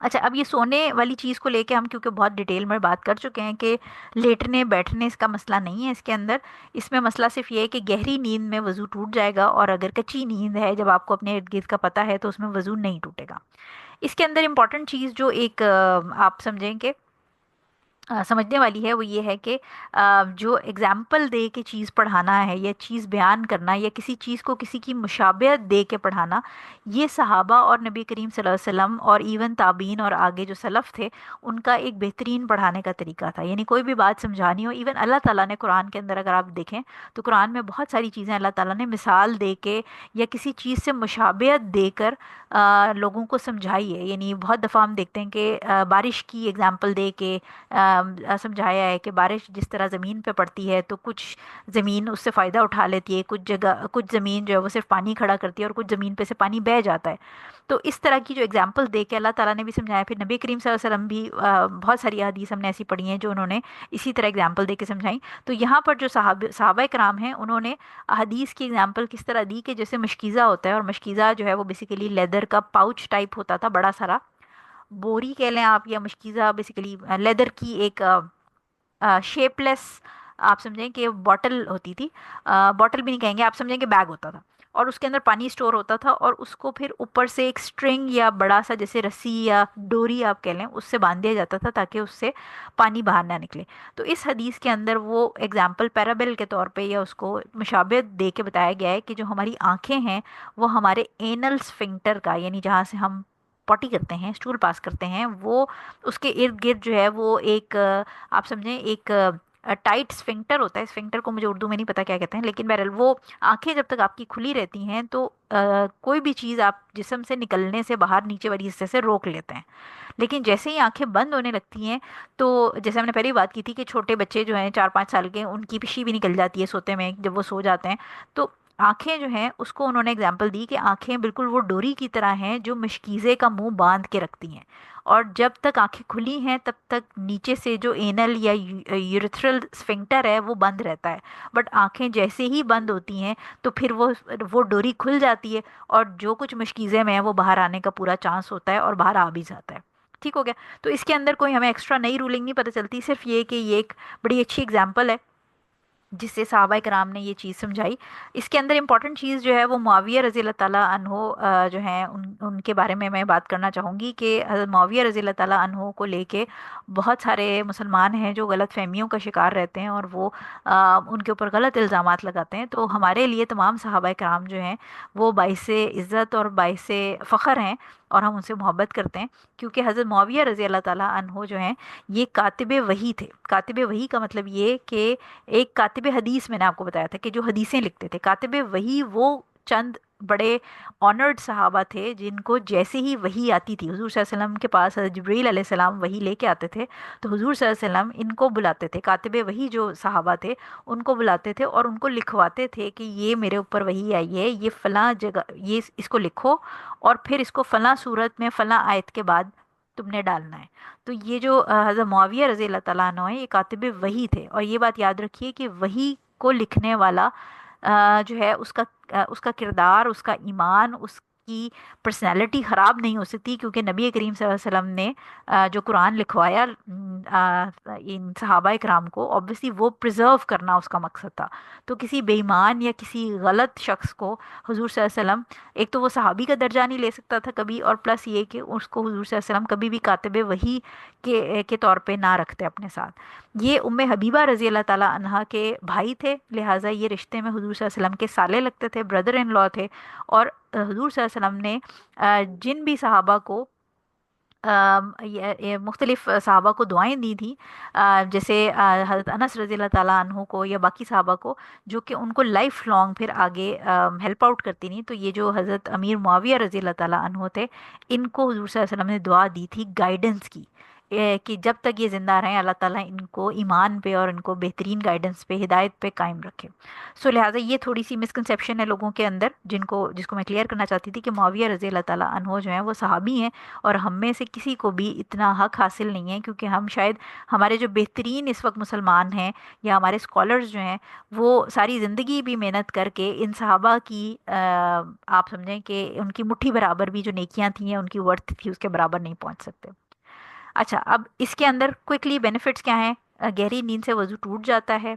अच्छा, अब ये सोने वाली चीज़ को लेके हम क्योंकि बहुत डिटेल में बात कर चुके हैं कि लेटने बैठने इसका मसला नहीं है इसके अंदर। इसमें मसला सिर्फ ये है कि गहरी नींद में वज़ू टूट जाएगा, और अगर कच्ची नींद है, जब आपको अपने इर्द गिर्द का पता है, तो उसमें वज़ू नहीं टूटेगा। इसके अंदर इम्पॉर्टेंट चीज़ जो एक आप समझें कि समझने वाली है, वो ये है कि जो एग्जाम्पल दे के चीज़ पढ़ाना है, या चीज़ बयान करना, या किसी चीज़ को किसी की मुशाबहत दे के पढ़ाना, ये सहाबा और नबी करीम सल्लल्लाहु अलैहि वसल्लम और इवन ताबीन और आगे जो सलफ़ थे, उनका एक बेहतरीन पढ़ाने का तरीका था। यानी कोई भी बात समझानी हो, इवन अल्लाह ताला ने कुरान के अंदर अगर आप देखें तो कुरान में बहुत सारी चीज़ें अल्लाह ताला ने मिसाल दे के या किसी चीज़ से मुशाबहत देकर लोगों को समझाई है। यानी बहुत दफ़ा हम देखते हैं कि बारिश की एग्जाम्पल दे के समझाया है कि बारिश जिस तरह ज़मीन पे पड़ती है तो कुछ ज़मीन उससे फ़ायदा उठा लेती है, कुछ जगह कुछ ज़मीन जो है वो सिर्फ पानी खड़ा करती है, और कुछ ज़मीन पे से पानी बह जाता है। तो इस तरह की जो एग्जाम्पल दे के अल्लाह ताला ने भी समझाया। फिर नबी करीम सल्लल्लाहु अलैहि वसल्लम भी बहुत सारी हदीस हमने ऐसी पढ़ी हैं जो उन्होंने इसी तरह एग्जाम्पल दे के समझाई। तो यहाँ पर जो सहाबा कराम हैं, उन्होंने हदीस की एग्जाम्पल किस तरह दी कि जैसे मशकीज़ा होता है, और मशकीज़ा जो है वो बेसिकली लेदर का पाउच टाइप होता था, बड़ा सारा बोरी कह लें आप, या मशकीज़ा बेसिकली लेदर की एक शेपलेस, आप समझें कि बॉटल होती थी, बॉटल भी नहीं कहेंगे, आप समझें कि बैग होता था। और उसके अंदर पानी स्टोर होता था, और उसको फिर ऊपर से एक स्ट्रिंग या बड़ा सा जैसे रस्सी या डोरी आप कह लें उससे बांध दिया जाता था ताकि उससे पानी बाहर ना निकले। तो इस हदीस के अंदर वो एग्जाम्पल पैराबल के तौर पे या उसको मुशाबहत दे के बताया गया है कि जो हमारी आंखें हैं वो हमारे एनल स्फिंक्टर का, यानी जहाँ से हम पॉटी करते हैं, स्टूल पास करते हैं, वो उसके इर्द गिर्द जो है वो एक आप समझें एक टाइट स्फिंक्टर होता है। स्फिंक्टर को मुझे उर्दू में नहीं पता क्या कहते हैं, लेकिन बहरहाल वो आंखें जब तक आपकी खुली रहती हैं तो कोई भी चीज़ आप जिस्म से निकलने से बाहर नीचे वाली हिस्से से रोक लेते हैं। लेकिन जैसे ही आंखें बंद होने लगती हैं, तो जैसे हमने पहले ही बात की थी कि छोटे बच्चे जो हैं 4-5 साल के, उनकी पिशी भी निकल जाती है सोते में जब वो सो जाते हैं। तो आंखें जो हैं उसको उन्होंने एग्जाम्पल दी कि आंखें बिल्कुल वो डोरी की तरह हैं जो मशकीज़े का मुंह बांध के रखती हैं, और जब तक आंखें खुली हैं तब तक नीचे से जो एनल या यूरेथ्रल स्फिंक्टर है वो बंद रहता है। बट आंखें जैसे ही बंद होती हैं तो फिर वो डोरी खुल जाती है, और जो कुछ मशकीज़े में है वो बाहर आने का पूरा चांस होता है और बाहर आ भी जाता है। ठीक हो गया। तो इसके अंदर कोई हमें एक्स्ट्रा नई रूलिंग नहीं पता चलती, सिर्फ ये कि ये एक बड़ी अच्छी एग्जाम्पल है जिससे सहाबा कराम ने ये चीज़ समझाई। इसके अंदर इंपॉर्टेंट चीज़ जो है वो मुआविया रज़ी अल्लाह ताला अन्हो जो हैं उनके बारे में मैं बात करना चाहूँगी कि हज़रत मुआविया रज़ी अल्लाह ताला अन्हो को लेके बहुत सारे मुसलमान हैं जो गलत फहमियों का शिकार रहते हैं, और वो उनके ऊपर गलत इल्ज़ामात लगाते हैं। तो हमारे लिए तमाम सहाबा कराम जो हैं वो बाइसे इज़्ज़त और बाइसे फ़ख्र हैं, और हम उनसे मोहब्बत करते हैं, क्योंकि हज़रत मुआविया रज़ी अल्लाह ताला अन्हो जो हैं ये कातिब वही थे। कातिब वही का मतलब ये कि एक कातिब हदीस मैंने आपको बताया था कि जो हदीसें लिखते थे, कातिब वही वो चंद बड़े ऑनर्ड सहाबा थे जिनको जैसे ही वही आती थी, हुजूर सल्लल्लाहु अलैहि वसल्लम के पास हज़रत जिब्रील अलैहिस्सलाम वही लेके आते थे, तो हुजूर सल्लल्लाहु अलैहि वसल्लम इनको बुलाते थे, कातिब वही जो सहाबा थे उनको बुलाते थे और उनको लिखवाते थे कि ये मेरे ऊपर वही आई है, ये फ़लाँ जगह ये इसको लिखो, और फिर इसको फ़लाँ सूरत में फ़लाँ आयत के बाद तुमने डालना है। तो ये जो हज़रत मुआविया रज़ी अल्लाह ताला अन्हु है ये कातिब वही थे, और ये बात याद रखिए कि वही को लिखने वाला जो है उसका किरदार, उसका ईमान, उसकी पर्सनैलिटी ख़राब नहीं हो सकती, क्योंकि नबी करीम सल्लल्लाहु अलैहि वसल्लम ने जो कुरान लिखवाया इन सहाबा इकराम को, ऑब्वियसली वो प्रिजर्व करना उसका मकसद था। तो किसी बेईमान या किसी गलत शख्स को हुजूर सल्लल्लाहु अलैहि वसल्लम, एक तो वो सहाबी का दर्जा नहीं ले सकता था कभी, और प्लस ये कि उसको हुजूर सल्लल्लाहु अलैहि वसल्लम कभी भी कातिब वही के तौर पे ना रखते अपने साथ। ये उम्मे हबीबा रज़ी अल्लाह ताला अन्हा के भाई थे, लिहाजा ये रिश्ते में हुजूर सल्लल्लाहु अलैहि वसल्लम के साले लगते थे, ब्रदर इन लॉ थे। और हुजूर सल्लल्लाहु अलैहि वसल्लम ने जिन भी सहाबा को ये मुख्तलिफ सहाबा को दुआएं दी थी, जैसे हज़रत अनस रज़ी अल्लाह ताला अन्हु को या बाकी सहाबा को, जो कि उनको लाइफ लॉन्ग फिर आगे हेल्प आउट करती नहीं, तो ये जो हज़रत अमीर मुआविया रज़ी अल्लाह ताला अन्हु थे, इनको हुजूर सल्लल्लाहु अलैहि वसल्लम ने दुआ दी थी गाइडेंस की, कि जब तक ये ज़िंदा रहें अल्लाह ताला इनको ईमान पे और इनको बेहतरीन गाइडेंस पे, हिदायत पे कायम रखे। सो लिहाजा ये थोड़ी सी मिसकंसेप्शन है लोगों के अंदर जिसको मैं क्लियर करना चाहती थी कि मुआविया रज़ी अल्लाह ताला अन्हु जो हैं वो सहाबी हैं, और हम में से किसी को भी इतना हक हासिल नहीं है, क्योंकि हम शायद हमारे जो बेहतरीन इस वक्त मुसलमान हैं या हमारे स्कॉलर्स जो हैं वो सारी ज़िंदगी भी मेहनत करके इन सहाबा की आप समझें कि उनकी मुट्ठी बराबर भी जो नेकियां थी या उनकी वर्थ थी उसके बराबर नहीं पहुंच सकते। अच्छा, अब इसके अंदर क्विकली बेनिफिट्स क्या हैं? गहरी नींद से वजू टूट जाता है।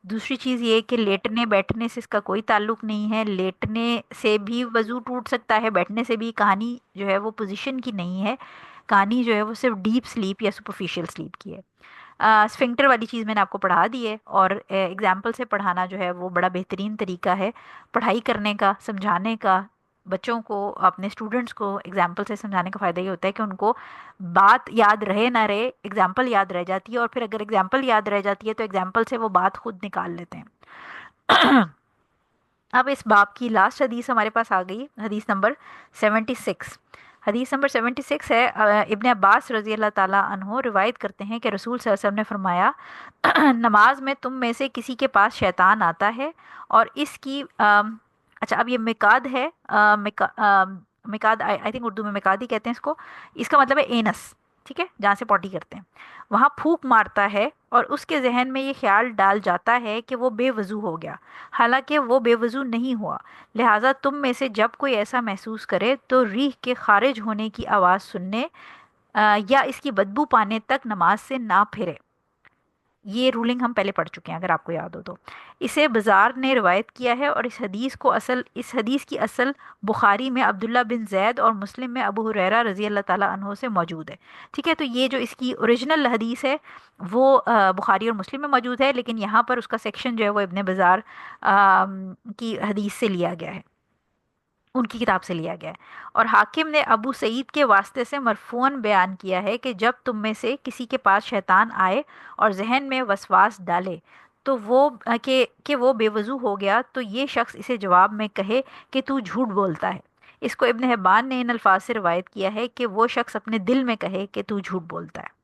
दूसरी चीज़ ये कि लेटने बैठने से इसका कोई ताल्लुक नहीं है, लेटने से भी वजू टूट सकता है, बैठने से भी। कहानी जो है वो पोजीशन की नहीं है, कहानी जो है वो सिर्फ डीप स्लीप या सुपरफिशियल स्लीप की है। स्फिंक्टर वाली चीज़ मैंने आपको पढ़ा दी है, और एग्जाम्पल से पढ़ाना जो है वो बड़ा बेहतरीन तरीका है पढ़ाई करने का, समझाने का। बच्चों को, अपने स्टूडेंट्स को एग्जाम्पल से समझाने का फ़ायदा ये होता है कि उनको बात याद रहे ना रहे, एग्जाम्पल याद रह जाती है, और फिर अगर एग्जाम्पल याद रह जाती है तो एग्जाम्पल से वो बात खुद निकाल लेते हैं। अब इस बाब की लास्ट हदीस हमारे पास आ गई, हदीस नंबर 76। हदीस नंबर 76 है, इब्ने अब्बास रज़ी अल्लाह ताला अन्हो रिवायत करते हैं कि रसूल सल्लल्लाहु अलैहि वसल्लम ने फरमाया, नमाज में तुम में से किसी के पास शैतान आता है और इसकी अच्छा, अब ये मिकाद है, मिकाद आई थिंक उर्दू में मिकाद ही कहते हैं इसको। इसका मतलब है एनस, ठीक है, जहाँ से पॉटी करते हैं, वहाँ फूंक मारता है और उसके जहन में ये ख्याल डाल जाता है कि वो बेवजू हो गया, हालांकि वो बेवजू नहीं हुआ। लिहाजा तुम में से जब कोई ऐसा महसूस करे तो रीह के खारिज होने की आवाज़ सुनने या इसकी बदबू पाने तक नमाज से ना फिरे। یہ رولنگ ہم پہلے پڑھ چکے ہیں اگر آپ کو یاد ہو تو. اسے بزار نے روایت کیا ہے، اور اس حدیث کی اصل بخاری میں عبداللہ بن زید اور مسلم میں ابو ہریرہ رضی اللہ تعالیٰ عنہ سے موجود ہے. ٹھیک ہے، تو یہ جو اس کی اوریجنل حدیث ہے وہ بخاری اور مسلم میں موجود ہے، لیکن یہاں پر اس کا سیکشن جو ہے وہ ابن بزار کی حدیث سے لیا گیا ہے، ان کی کتاب سے لیا گیا ہے. اور حاکم نے ابو سعید کے واسطے سے مرفوعاً بیان کیا ہے کہ جب تم میں سے کسی کے پاس شیطان آئے اور ذہن میں وسواس ڈالے تو کہ وہ بے وضو ہو گیا، تو یہ شخص اسے جواب میں کہے کہ تو جھوٹ بولتا ہے. اس کو ابن حبان نے ان الفاظ سے روایت کیا ہے کہ وہ شخص اپنے دل میں کہے کہ تو جھوٹ بولتا ہے.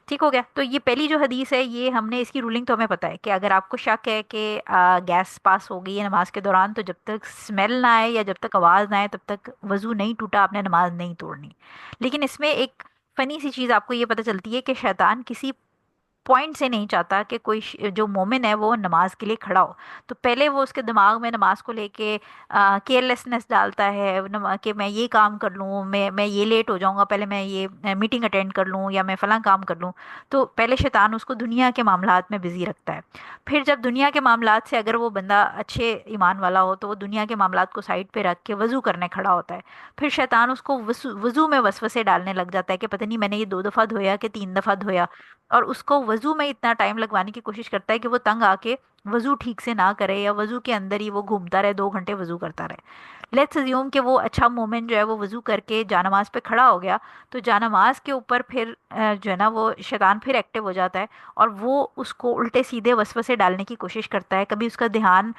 ٹھیک ہو گیا. تو یہ پہلی جو حدیث ہے، یہ ہم نے اس کی رولنگ تو ہمیں پتہ ہے کہ اگر آپ کو شک ہے کہ گیس پاس ہو گئی ہے نماز کے دوران، تو جب تک اسمیل نہ آئے یا جب تک آواز نہ آئے تب تک وضو نہیں ٹوٹا، آپ نے نماز نہیں توڑنی. لیکن اس میں ایک فنی سی چیز آپ کو یہ پتہ چلتی ہے کہ شیطان کسی پوائنٹ سے نہیں چاہتا کہ کوئی جو مومن ہے وہ نماز کے لیے کھڑا ہو. تو پہلے وہ اس کے دماغ میں نماز کو لے کے کیئرلیسنس ڈالتا ہے کہ میں یہ کام کر لوں، میں یہ لیٹ ہو جاؤں گا، پہلے میں یہ میٹنگ اٹینڈ کر لوں یا میں فلاں کام کر لوں. تو پہلے شیطان اس کو دنیا کے معاملات میں بزی رکھتا ہے. پھر جب دنیا کے معاملات سے اگر وہ بندہ اچھے ایمان والا ہو تو وہ دنیا کے معاملات کو سائڈ پہ رکھ کے وضو کرنے کھڑا ہوتا ہے. پھر شیطان اس کو وضو میں وسوسے ڈالنے لگ جاتا ہے کہ پتہ نہیں میں نے یہ 2 دفعہ دھویا کہ 3 دفعہ دھویا، اور اس کو وضو میں اتنا ٹائم لگوانے کی کوشش کرتا ہے کہ وہ تنگ آ کے وضو ٹھیک سے نہ کرے، یا وضو کے اندر ہی وہ گھومتا رہے 2 گھنٹے وضو کرتا رہے. لیٹس ازیوم کہ وہ اچھا مومن جو ہے وہ وضو کر کے جانماز پہ کھڑا ہو گیا، تو جانماز کے اوپر پھر جو ہے نا وہ شیطان پھر ایکٹیو ہو جاتا ہے، اور وہ اس کو الٹے سیدھے وسوسے ڈالنے کی کوشش کرتا ہے. کبھی اس کا دھیان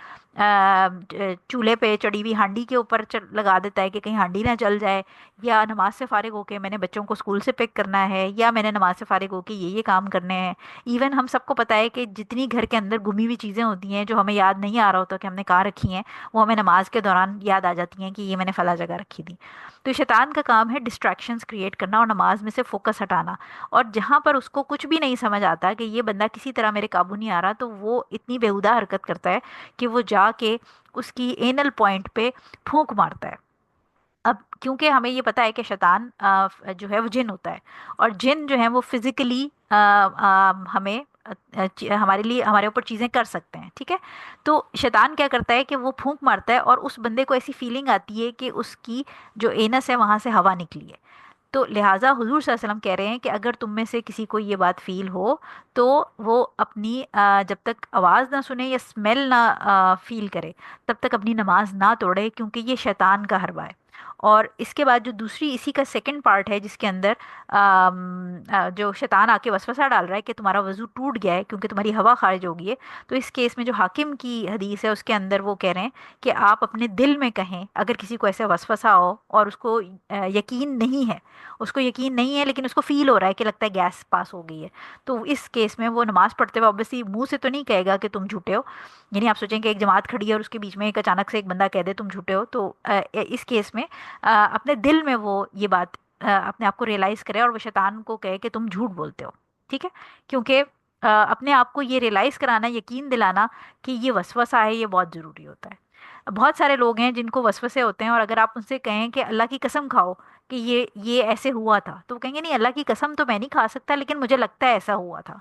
چولہے پہ چڑھی ہوئی ہانڈی کے اوپر لگا دیتا ہے کہ کہیں ہانڈی نہ جل جائے، یا نماز سے فارغ ہو کے میں نے بچوں کو اسکول سے پک کرنا ہے، یا میں نے نماز سے فارغ ہو کے یہ کام کرنے ہیں. ایون ہم سب کو پتہ ہے کہ جتنی گھر کے اندر گمی ہوئی چیزیں ہوتی ہیں جو ہمیں یاد نہیں آ رہا ہوتا کہ ہم نے کہاں رکھی ہیں، وہ ہمیں نماز کے دوران یاد آ جاتی ہیں کہ یہ میں نے فلاں جگہ رکھی تھی. تو شیطان کا کام ہے ڈسٹریکشنز کریٹ کرنا اور نماز میں سے فوکس ہٹانا. اور جہاں پر اس کو کچھ بھی نہیں سمجھ آتا کہ یہ بندہ کسی طرح میرے قابو نہیں آ رہا، تو وہ اتنی بیہودہ حرکت کرتا ہے کہ وہ جا کے اس کی اینل پوائنٹ پہ پھونک مارتا ہے. اب کیونکہ ہمیں یہ پتا ہے کہ شیطان جو ہے وہ جن ہوتا ہے، اور جن جو ہیں وہ فزیکلی ہمیں ہمارے لیے ہمارے اوپر چیزیں کر سکتے ہیں. ٹھیک ہے، تو شیطان کیا کرتا ہے کہ وہ پھونک مارتا ہے، اور اس بندے کو ایسی فیلنگ آتی ہے کہ اس کی جو اینس ہے وہاں سے ہوا نکلی ہے. تو لہٰذا حضور صلی اللہ علیہ وسلم کہہ رہے ہیں کہ اگر تم میں سے کسی کو یہ بات فیل ہو تو وہ اپنی جب تک آواز نہ سنے یا اسمیل نہ فیل کرے تب تک اپنی نماز نہ توڑے، کیونکہ یہ شیطان کا حربہ ہے. اور اس کے بعد جو دوسری اسی کا سیکنڈ پارٹ ہے جس کے اندر جو شیطان آ کے وسوسہ ڈال رہا ہے کہ تمہارا وضو ٹوٹ گیا ہے کیونکہ تمہاری ہوا خارج ہو گئی ہے. تو اس کیس میں جو حاکم کی حدیث ہے اس کے اندر وہ کہہ رہے ہیں کہ آپ اپنے دل میں کہیں، اگر کسی کو ایسا وسوسہ ہو اور اس کو یقین نہیں ہے، لیکن اس کو فیل ہو رہا ہے کہ لگتا ہے گیس پاس ہو گئی ہے، تو اس کیس میں وہ نماز پڑھتے ہوئے obviously منہ سے تو نہیں کہے گا کہ تم جھوٹے ہو. یعنی آپ سوچیں کہ ایک جماعت کھڑی ہے اور اس کے بیچ میں ایک اچانک سے ایک بندہ کہہ دے تم جھوٹے ہو، تو اس کیس میں اپنے دل میں وہ یہ بات اپنے آپ کو ریئلائز کرے اور وہ شیطان کو کہے کہ تم جھوٹ بولتے ہو. ٹھیک ہے، کیونکہ اپنے آپ کو یہ ریئلائز کرانا، یقین دلانا کہ یہ وسوسہ ہے، یہ بہت ضروری ہوتا ہے. بہت سارے لوگ ہیں جن کو وسوسے ہوتے ہیں، اور اگر آپ ان سے کہیں کہ اللہ کی قسم کھاؤ کہ یہ ایسے ہوا تھا، تو وہ کہیں گے نہیں، اللہ کی قسم تو میں نہیں کھا سکتا لیکن مجھے لگتا ہے ایسا ہوا تھا.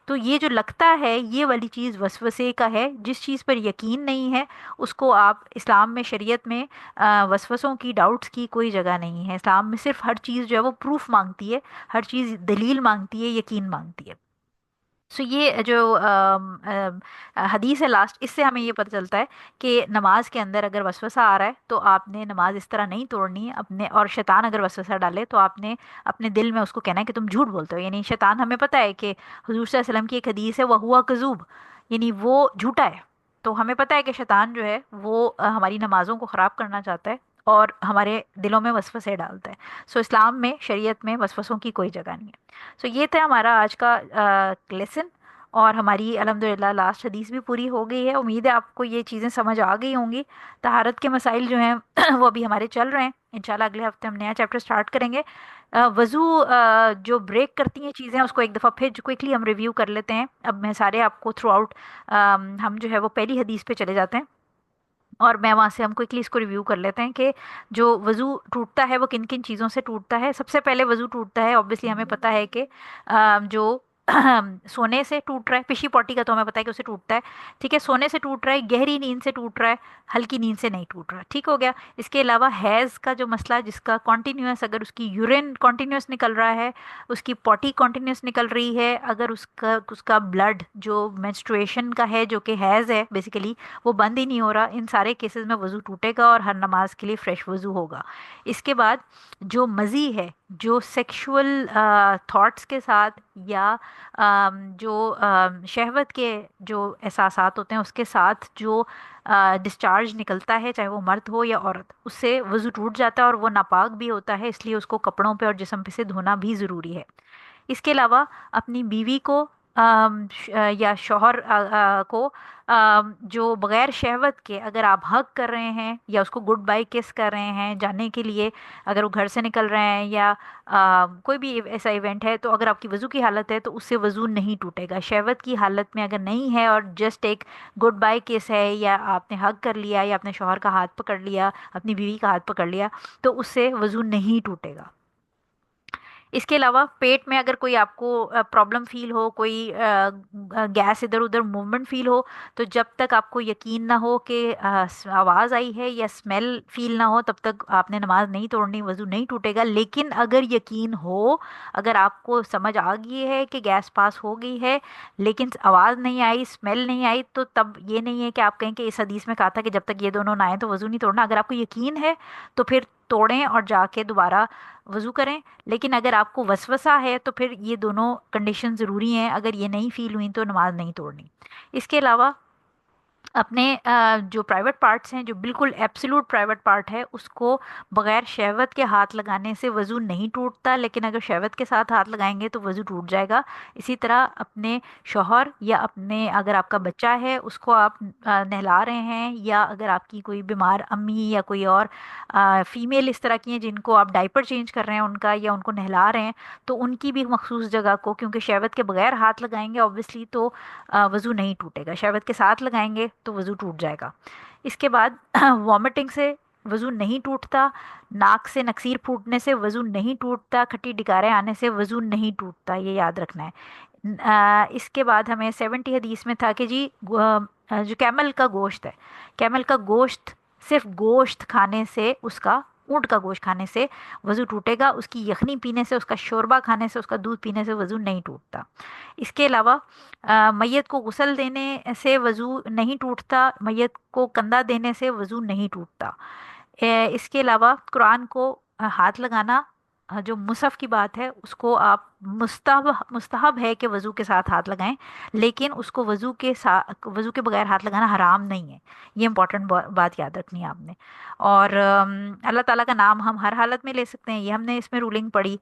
تو یہ جو لگتا ہے یہ والی چیز وسوسے کا ہے. جس چیز پر یقین نہیں ہے اس کو آپ اسلام میں، شریعت میں وسوسوں کی، ڈاؤٹس کی کوئی جگہ نہیں ہے. اسلام میں صرف ہر چیز جو ہے وہ پروف مانگتی ہے، ہر چیز دلیل مانگتی ہے، یقین مانگتی ہے. سو یہ جو حدیث ہے لاسٹ، اس سے ہمیں یہ پتہ چلتا ہے کہ نماز کے اندر اگر وسوسہ آ رہا ہے تو آپ نے نماز اس طرح نہیں توڑنی اپنے. اور شیطان اگر وسوسہ ڈالے تو آپ نے اپنے دل میں اس کو کہنا ہے کہ تم جھوٹ بولتے ہو. یعنی شیطان، ہمیں پتہ ہے کہ حضور صلی اللہ علیہ وسلم کی ایک حدیث ہے وہ ہوا کذوب، یعنی وہ جھوٹا ہے. تو ہمیں پتہ ہے کہ شیطان جو ہے وہ ہماری نمازوں کو خراب کرنا چاہتا ہے اور ہمارے دلوں میں وسوسے ڈالتا ہے. سو اسلام میں، شریعت میں وسوسوں کی کوئی جگہ نہیں ہے. سو یہ تھا ہمارا آج کا لیسن، اور ہماری الحمدللہ لاسٹ حدیث بھی پوری ہو گئی ہے. امید ہے آپ کو یہ چیزیں سمجھ آ گئی ہوں گی. طہارت کے مسائل جو ہیں وہ ابھی ہمارے چل رہے ہیں، انشاءاللہ اگلے ہفتے ہم نیا چیپٹر سٹارٹ کریں گے. وضو جو بریک کرتی ہیں چیزیں اس کو ایک دفعہ پھر کوئکلی ہم ریویو کر لیتے ہیں. اب میں سارے آپ کو تھرو آؤٹ ہم جو ہے وہ پہلی حدیث پہ چلے جاتے ہیں، اور میں وہاں سے ہم کوئکلی اس کو ریویو کر لیتے ہیں کہ جو وضو ٹوٹتا ہے وہ کن کن چیزوں سے ٹوٹتا ہے. سب سے پہلے وضو ٹوٹتا ہے، obviously ہمیں پتہ ہے کہ جو सोने से टूट रहा है, पिशी पॉटी का तो हमें पता है कि उसे टूटता है, ठीक है, सोने से टूट रहा है, गहरी नींद से टूट रहा है, हल्की नींद से नहीं टूट रहा, ठीक हो गया। इसके अलावा हैज़ का जो मसला, जिसका कॉन्टिन्यूस, अगर उसकी यूरिन कॉन्टिन्यूस निकल रहा है, उसकी पॉटी कॉन्टिन्यूस निकल रही है, अगर उसका उसका ब्लड जो मेंस्ट्रुएशन का है, जो कि हैज़ है बेसिकली, वो बंद ही नहीं हो रहा, इन सारे केसेस में वज़ू टूटेगा और हर नमाज के लिए फ्रेश वज़ू होगा। इसके बाद जो मज़ी है, जो सेक्सुअल थॉट्स के साथ या जो शहवत के जो एहसासात होते हैं उसके साथ जो डिस्चार्ज निकलता है, चाहे वो मर्द हो या औरत, उससे वज़ू टूट जाता है और वो नापाक भी होता है, इसलिए उसको कपड़ों पे और जिस्म पे से धोना भी ज़रूरी है। इसके अलावा अपनी बीवी को या शौहर को जो बग़ैर शहवत के अगर आप हग कर रहे हैं या उसको गुड बाय किस कर रहे हैं जाने के लिए, अगर वो घर से निकल रहे हैं या कोई भी ऐसा इवेंट है, तो अगर आपकी वज़ू की हालत है तो उससे वज़ू नहीं टूटेगा। शहवत की हालत में अगर नहीं है और जस्ट एक गुड बाय किस है, या आपने हग कर लिया या अपने शौहर का हाथ पकड़ लिया, अपनी बीवी का हाथ पकड़ लिया, तो उससे वज़ू नहीं टूटेगा। इसके अलावा पेट में अगर कोई आपको प्रॉब्लम फील हो, कोई गैस इधर उधर मूवमेंट फील हो, तो जब तक आपको यकीन ना हो कि आवाज़ आई है या स्मेल फील ना हो, तब तक आपने नमाज नहीं तोड़नी, वज़ू नहीं टूटेगा। लेकिन अगर यकीन हो, अगर आपको समझ आ गई है कि गैस पास हो गई है लेकिन आवाज़ नहीं आई, स्मेल नहीं आई, तो तब ये नहीं है कि आप कहें कि इस हदीस में कहा था कि जब तक ये दोनों ना आए तो वज़ू नहीं तोड़ना। अगर आपको यकीन है तो फिर तोड़ें और जाके दोबारा वज़ू करें। लेकिन अगर आपको वसवसा है तो फिर ये दोनों कंडीशन ज़रूरी हैं, अगर ये नहीं फील हुई तो नमाज नहीं तोड़नी। इसके अलावा अपने जो प्राइवेट पार्ट्स हैं, जो बिल्कुल एब्सोल्यूट प्राइवेट पार्ट है, उसको बग़ैर शहवत के हाथ लगाने से वज़ू नहीं टूटता, लेकिन अगर शहवत के साथ हाथ लगाएंगे तो वज़ू टूट जाएगा। इसी तरह अपने शौहर या अपने, अगर आपका बच्चा है उसको आप नहला रहे हैं, या अगर आपकी कोई बीमार अम्मी या कोई और फीमेल इस तरह की हैं जिनको आप डाइपर चेंज कर रहे हैं उनका, या उनको नहला रहे हैं, तो उनकी भी मखसूस जगह को, क्योंकि शहवत के बगैर हाथ लगाएंगे ऑब्वियसली तो वज़ू नहीं टूटेगा, शहवत के साथ लगाएंगे तो वज़ू टूट जाएगा। इसके बाद वॉमिटिंग से वज़ू नहीं टूटता, नाक से नक्सीर फूटने से वज़ू नहीं टूटता, खट्टी डिकारें आने से वज़ू नहीं टूटता, ये याद रखना है। इसके बाद हमें 70 हदीस में था कि जी जो कैमल का गोश्त है, कैमल का गोश्त, सिर्फ गोश्त खाने से, उसका ऊँट का गोश्त खाने से वज़ू टूटेगा, उसकी यखनी पीने से, उसका शोरबा खाने से, उसका दूध पीने से वज़ू नहीं टूटता। इसके अलावा मैयत को गुस्ल देने से वज़ू नहीं टूटता, मैयत को कंधा देने से वज़ू नहीं टूटता। इसके अलावा कुरान को हाथ लगाना, जो मुसहफ की बात है उसको आप मुस्तहब है कि वज़ू के साथ हाथ लगाएं, लेकिन उसको वज़ू के बगैर हाथ लगाना हराम नहीं है। ये इंपॉर्टेंट बात याद रखनी है आपने। और अल्लाह ताला का नाम हम हर हालत में ले सकते हैं, ये हमने इसमें रूलिंग पढ़ी।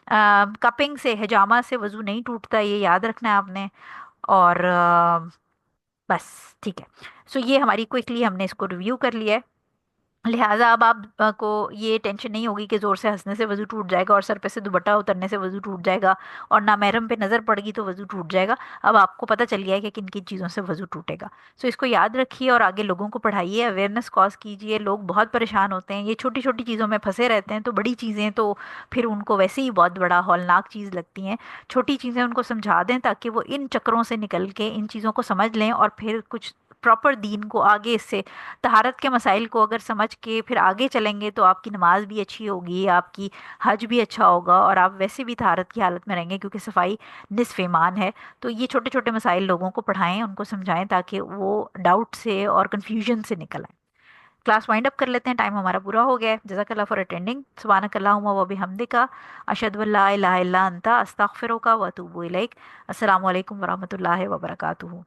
कपिंग से, हिजामा से वज़ू नहीं टूटता, ये याद रखना है आपने। और बस, ठीक है। सो ये हमारी क्विकली हमने इसको रिव्यू कर लिया है। लिहाजा अब आप को ये टेंशन नहीं होगी कि ज़ोर से हंसने से वज़ू टूट जाएगा और सर पे से दुपट्टा उतरने से वज़ू टूट जाएगा और नामहरम पे नज़र पड़ गई तो वज़ू टूट जाएगा। अब आपको पता चल गया है कि किन किन चीज़ों से वज़ू टूटेगा। सो इसको याद रखिए और आगे लोगों को पढ़ाइए, अवेयरनेस कॉज कीजिए। लोग बहुत परेशान होते हैं, ये छोटी छोटी चीज़ों में फंसे रहते हैं, तो बड़ी चीज़ें तो फिर उनको वैसे ही बहुत बड़ा हौलनाक चीज़ लगती हैं। छोटी चीज़ें उनको समझा दें ताकि वो इन चक्रों से निकल के इन चीज़ों को समझ लें और फिर कुछ प्रॉपर दीन को आगे, इससे तहारत के मसाइल को अगर समझ के फिर आगे चलेंगे तो आपकी नमाज भी अच्छी होगी, आपकी हज भी अच्छा होगा, और आप वैसे भी तहारत की हालत में रहेंगे क्योंकि सफाई निस्फ ईमान है। तो ये छोटे छोटे मसाइल लोगों को पढ़ाएं, उनको समझाएं ताकि वो डाउट से और कन्फ्यूजन से निकल आए। क्लास वाइंड अप कर लेते हैं, टाइम हमारा पूरा हो गया है। जज़ाकल्लाह फॉर अटेंडिंग। सुब्हानकल्लाहुम्मा व बिहम्दिका, अशहदु अल्ला इलाहा इल्ला अंता, अस्तगफिरुका व अतूबु इलैक। अस्सलामु अलैकुम व रहमतुल्लाहि व बरकातुहू।